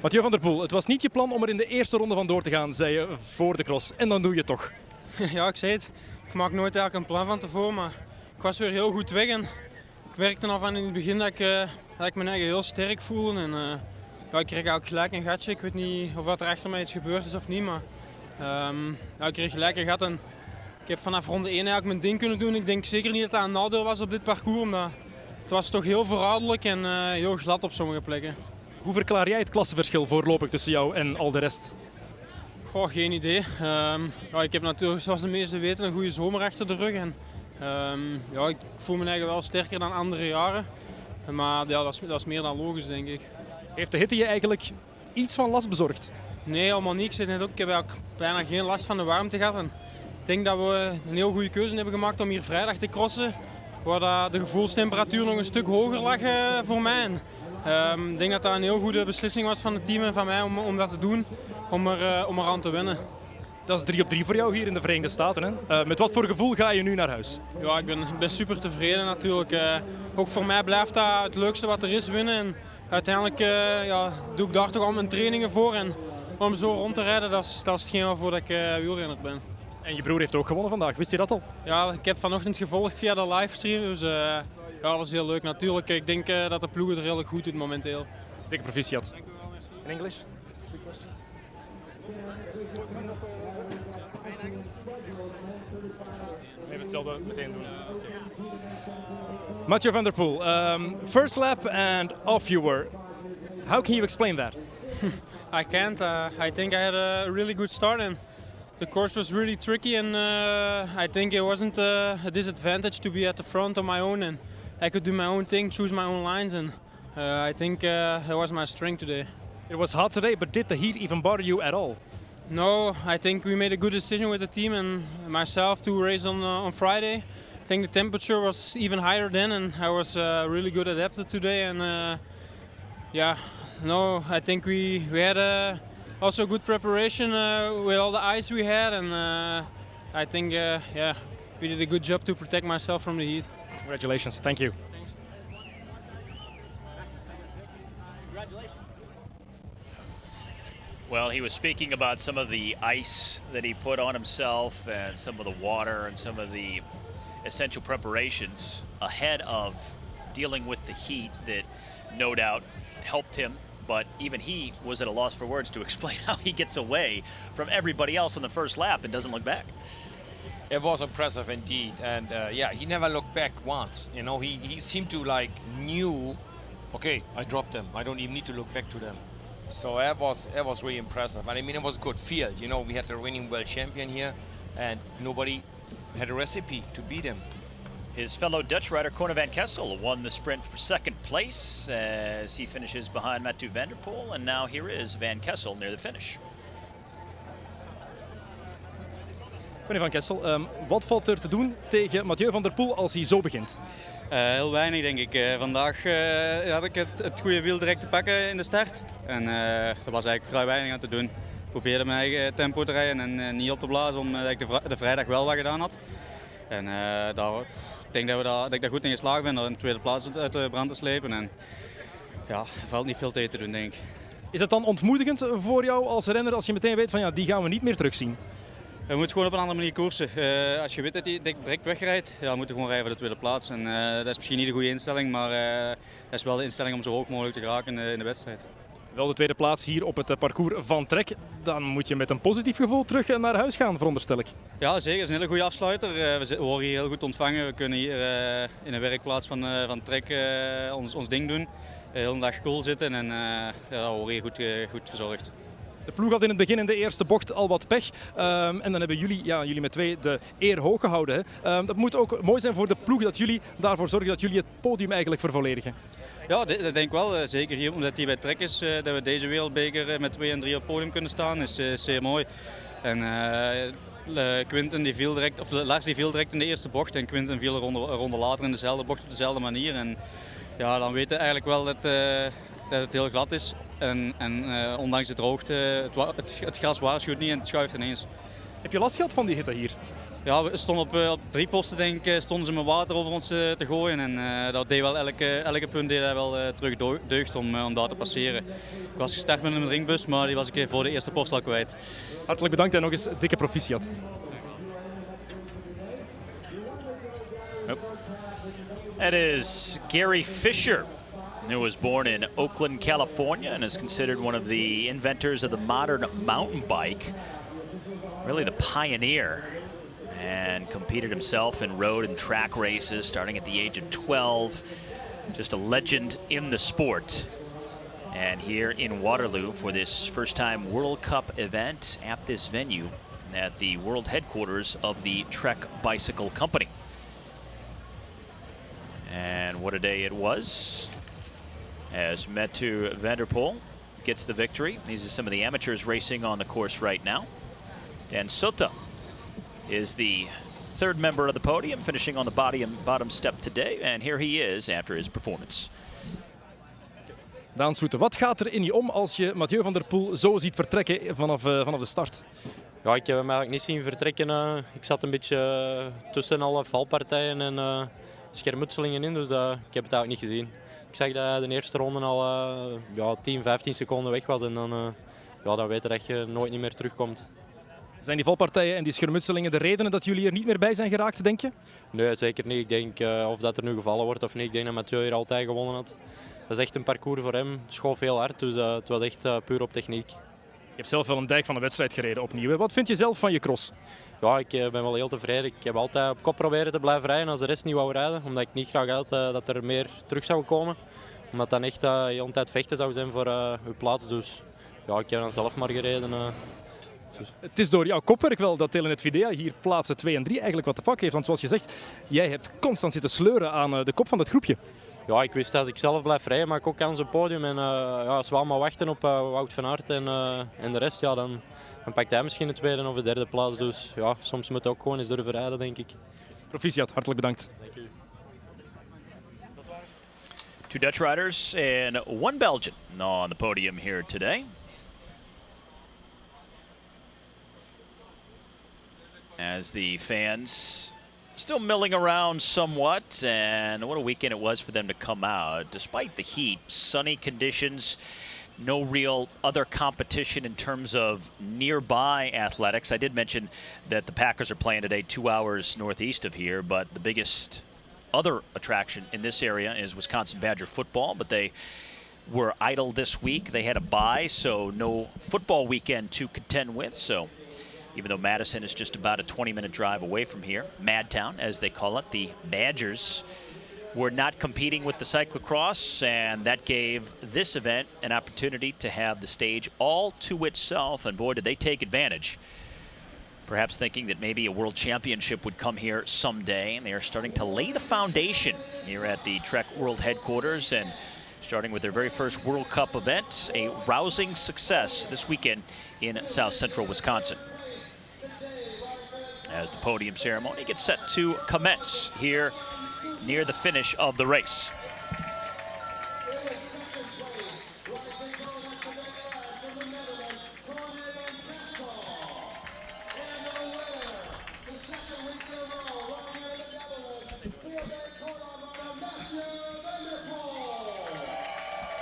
Mathieu van der Poel, het was niet je plan om er in de eerste ronde van door te gaan, zei je voor de cross. En dan doe je het toch. Ja, ik zei het. Ik maak nooit eigenlijk een plan van tevoren, maar ik was weer heel goed weg. En ik werkte al van in het begin dat ik mijn eigen heel sterk voelde. En ja, ik kreeg ook gelijk een gatje. Ik weet niet of er achter mij iets gebeurd is of niet, maar ja, ik kreeg gelijk een gat. En ik heb vanaf ronde 1 eigenlijk mijn ding kunnen doen. Ik denk zeker niet dat dat een nadeel was op dit parcours, omdat het was toch heel verraderlijk en heel glad op sommige plekken. Hoe verklaar jij het klassenverschil voorlopig tussen jou en al de rest? Goh, geen idee. Ja, ik heb natuurlijk, zoals de meesten weten, een goede zomer achter de rug. En, ja, ik voel me eigenlijk wel sterker dan andere jaren. Maar ja, dat is meer dan logisch, denk ik. Heeft de hitte je eigenlijk iets van last bezorgd? Nee, allemaal niet. Ik zei net ook, ik heb eigenlijk bijna geen last van de warmte gehad. En ik denk dat we een heel goede keuze hebben gemaakt om hier vrijdag te crossen. Waar de gevoelstemperatuur nog een stuk hoger lag voor mij. En, ik denk dat dat een heel goede beslissing was van het team en van mij om dat te doen. Om eraan te winnen. Dat is 3 op 3 voor jou hier in de Verenigde Staten. Hè? Met wat voor gevoel ga je nu naar huis? Ja, ik ben super tevreden natuurlijk. Ook voor mij blijft dat het leukste wat er is, winnen. En uiteindelijk ja, doe ik daar toch al mijn trainingen voor. En om zo rond te rijden, dat is hetgeen waarvoor ik wielrenner ben. En je broer heeft ook gewonnen vandaag, wist je dat al? Ja, ik heb vanochtend gevolgd via de livestream. Dus ja, dat is heel leuk natuurlijk. Ik denk dat de ploeg het redelijk goed doet momenteel. Dikke proficiat. In English? Even hetzelfde meteen doen. Mathieu van der Poel, first lap and off you were. How can you explain that? I can't. I think I had a really good start and the course was really tricky and I think it wasn't a disadvantage to be at the front on my own and I could do my own thing, choose my own lines and I think that was my strength today. It was hot today, but did the heat even bother you at all? No, I think we made a good decision with the team and myself to race on Friday. I think the temperature was even higher then and I was really good adapted today and yeah, no, I think we had also good preparation with all the ice we had and I think yeah, we did a good job to protect myself from the heat. Congratulations, thank you. Well, he was speaking about some of the ice that he put on himself and some of the water and some of the essential preparations ahead of dealing with the heat that no doubt helped him. But even he was at a loss for words to explain how he gets away from everybody else on the first lap and doesn't look back. It was impressive indeed, and yeah, he never looked back once. You know, he seemed to like knew, okay, I dropped them. I don't even need to look back to them. So that was really impressive. And I mean, it was a good field. You know, we had the reigning world champion here, and nobody had a recipe to beat him. His fellow Dutch rider Corne Van Kessel won the sprint for second place as he finishes behind Mathieu van der Poel, and now here is Van Kessel near the finish. Corne Van Kessel, wat valt er te doen tegen Mathieu van der Poel als hij zo begint? Heel weinig denk ik. Vandaag had ik het goede wiel direct te pakken in de start. En er was eigenlijk vrij weinig aan te doen. Ik probeerde mijn eigen tempo te rijden en niet op te blazen omdat ik de vrijdag wel wat gedaan had. En ik denk dat ik daar goed in geslaagd ben, door een tweede plaats uit de brand te slepen. En ja, er valt niet veel tegen te doen, denk ik. Is het dan ontmoedigend voor jou als renner als je meteen weet van ja, die gaan we niet meer terugzien? Je moet gewoon op een andere manier koersen. Als je weet dat hij direct wegrijdt, ja, moet je gewoon rijden voor de tweede plaats. En, dat is misschien niet de goede instelling, maar dat is wel de instelling om zo hoog mogelijk te geraken in de wedstrijd. Wel de tweede plaats hier op het parcours van Trek. Dan moet je met een positief gevoel terug naar huis gaan, veronderstel ik. Ja, zeker. Het is een hele goede afsluiter. We worden hier heel goed ontvangen. We kunnen hier in de werkplaats van Trek ons ding doen. De hele dag cool zitten en ja, we worden hier goed verzorgd. De ploeg had in het begin in de eerste bocht al wat pech. En dan hebben jullie met twee de eer hoog gehouden. Hè. Dat moet ook mooi zijn voor de ploeg dat jullie daarvoor zorgen dat jullie het podium eigenlijk vervolledigen. Ja, dat denk ik wel. Zeker hier, omdat hij bij Trek is, dat we deze wereldbeker met 2 en 3 op het podium kunnen staan, is zeer mooi. En Quinten die viel direct, of Lars die viel direct in de eerste bocht en Quinten viel een ronde later in dezelfde bocht op dezelfde manier. En ja, dan weten we eigenlijk wel dat het heel glad is. En ondanks de droogte, het gras waarschuwt niet en het schuift ineens. Heb je last gehad van die hitte hier? Ja, we stonden op 3 posten denk ik, stonden ze met water over ons te gooien. En dat deed wel elke punt deed hij wel terug deugd om daar te passeren. Ik was gestart met een ringbus, maar die was ik voor de eerste post al kwijt. Hartelijk bedankt en nog eens dikke proficiat. That is Gary Fisher, who was born in Oakland, California, and is considered one of the inventors of the modern mountain bike. Really the pioneer, and competed himself in road and track races starting at the age of 12. Just a legend in the sport. And here in Waterloo for this first-time World Cup event at this venue at the world headquarters of the Trek Bicycle Company. And what a day it was as Mathieu van der Poel gets the victory. These are some of the amateurs racing on the course right now. Dan Sota is the third member of the podium, finishing on the bottom step today. And here he is after his performance. Daan Soete, wat gaat er in je om als je Mathieu van der Poel zo ziet vertrekken vanaf de start? Ja, ik heb hem eigenlijk niet zien vertrekken. Ik zat een beetje tussen alle valpartijen en schermutselingen in, dus ik heb het eigenlijk niet gezien. Ik zag dat hij de eerste ronde al 10, 15 seconden weg was en dan weet je dat je nooit niet meer terugkomt. Zijn die valpartijen en die schermutselingen de redenen dat jullie er niet meer bij zijn geraakt, denk je? Nee, zeker niet. Ik denk of dat er nu gevallen wordt of niet. Ik denk dat Mathieu hier altijd gewonnen had. Dat is echt een parcours voor hem. Het schoof heel hard, dus het was echt puur op techniek. Je hebt zelf wel een dijk van de wedstrijd gereden opnieuw. Wat vind je zelf van je cross? Ja, ik ben wel heel tevreden. Ik heb altijd op kop proberen te blijven rijden als de rest niet wou rijden. Omdat ik niet graag had dat er meer terug zou komen. Omdat dan echt de hele tijd vechten zou zijn voor uw plaats. Dus ja, ik heb dan zelf maar gereden. Dus. Het is door jouw kopwerk wel dat Telenet Videa hier plaatsen 2 en 3 eigenlijk wat te pakken heeft. Want zoals je zegt, jij hebt constant zitten sleuren aan de kop van het groepje. Ja, ik wist als ik zelf blijf rijden, maak ik ook kans op het podium. En als we allemaal wachten op Wout van Aert en de rest, ja, dan pakt hij misschien de tweede of de derde plaats. Dus ja, soms moet hij ook gewoon eens durven rijden, denk ik. Proficiat, hartelijk bedankt. Dank u. 2 Dutch riders and 1 Belgian on the podium here today. As the fans still milling around somewhat, and what a weekend it was for them to come out. Despite the heat, sunny conditions, no real other competition in terms of nearby athletics. I did mention that the Packers are playing today 2 hours northeast of here, but the biggest other attraction in this area is Wisconsin Badger football, but they were idle this week. They had a bye, so no football weekend to contend with. So even though Madison is just about a 20-minute drive away from here, Madtown, as they call it, the Badgers were not competing with the cyclocross, and that gave this event an opportunity to have the stage all to itself, and boy, did they take advantage. Perhaps thinking that maybe a world championship would come here someday, and they are starting to lay the foundation here at the Trek World Headquarters, and starting with their very first World Cup event, a rousing success this weekend in South Central Wisconsin. As the podium ceremony gets set to commence here near the finish of the race.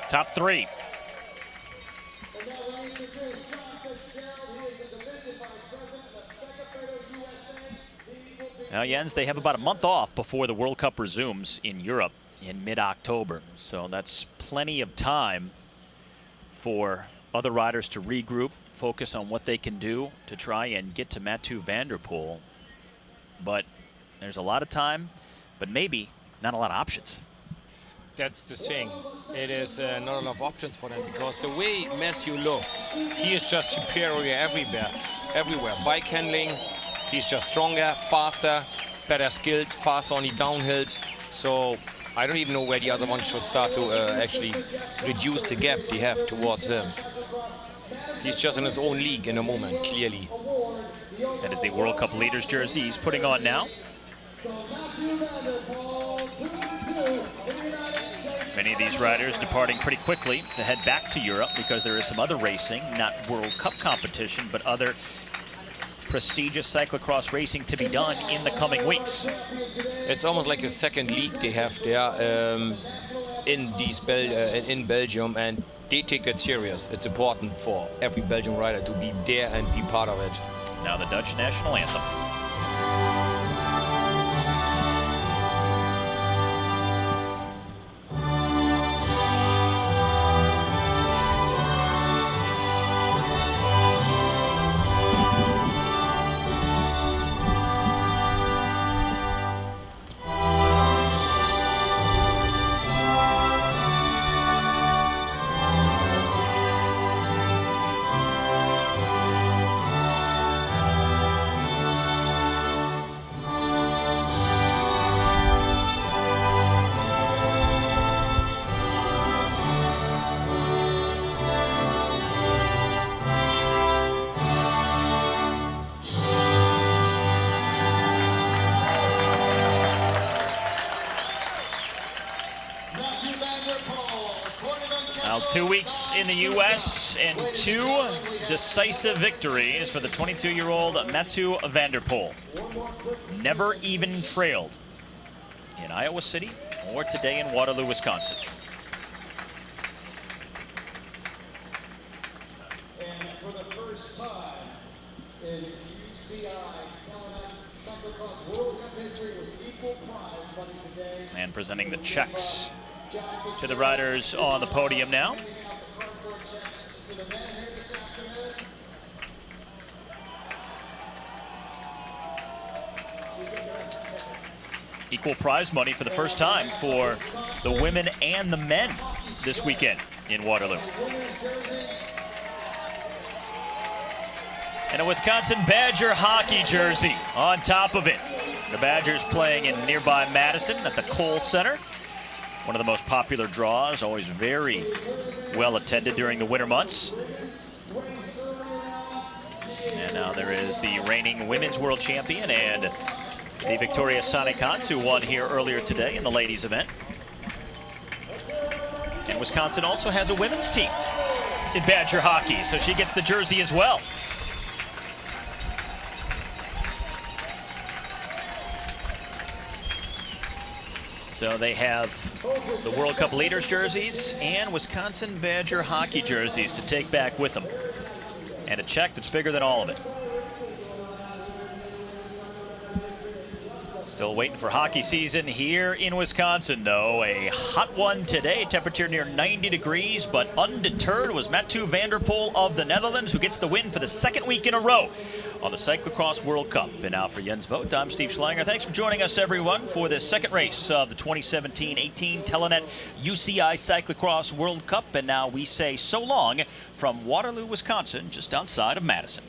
Top 3. Now, Jens, they have about a month off before the World Cup resumes in Europe in mid-October. So that's plenty of time for other riders to regroup, focus on what they can do to try and get to Mathieu van der Poel. But there's a lot of time, but maybe not a lot of options. That's the thing. It is not enough options for them, because the way Mathieu looks, he is just superior everywhere. Bike handling, he's just stronger, faster, better skills, faster on the downhills. So I don't even know where the other one should start to actually reduce the gap they have towards him. He's just in his own league in a moment, clearly. That is the World Cup leaders jersey he's putting on now. Many of these riders departing pretty quickly to head back to Europe because there is some other racing, not World Cup competition, but other prestigious cyclocross racing to be done in the coming weeks. It's almost like a second league they have there in Belgium, and they take it serious. It's important for every Belgian rider to be there and be part of it. Now the Dutch national anthem. Now 2 weeks in the U.S. and 2 decisive victories for the 22-year-old Mathieu van der Poel. Never even trailed in Iowa City or today in Waterloo, Wisconsin. And for the first time in UCI Cyclo-cross World Cup history was equal prize money today. And presenting the checks to the riders on the podium now. Equal prize money for the first time for the women and the men this weekend in Waterloo. And a Wisconsin Badger hockey jersey on top of it. The Badgers playing in nearby Madison at the Kohl Center. One of the most popular draws, always very well attended during the winter months. And now there is the reigning women's world champion and the Victoria Sanikant, who won here earlier today in the ladies event. And Wisconsin also has a women's team in Badger hockey, so she gets the jersey as well. So they have the World Cup leaders jerseys and Wisconsin Badger hockey jerseys to take back with them. And a check that's bigger than all of it. Still waiting for hockey season here in Wisconsin, though. A hot one today, temperature near 90 degrees, but undeterred was Mathieu van der Poel of the Netherlands, who gets the win for the second week in a row on the Cyclo-cross World Cup. And now for Jens Vogt, I'm Steve Schlanger. Thanks for joining us, everyone, for this second race of the 2017-18 Telenet UCI Cyclo-cross World Cup. And now we say so long from Waterloo, Wisconsin, just outside of Madison.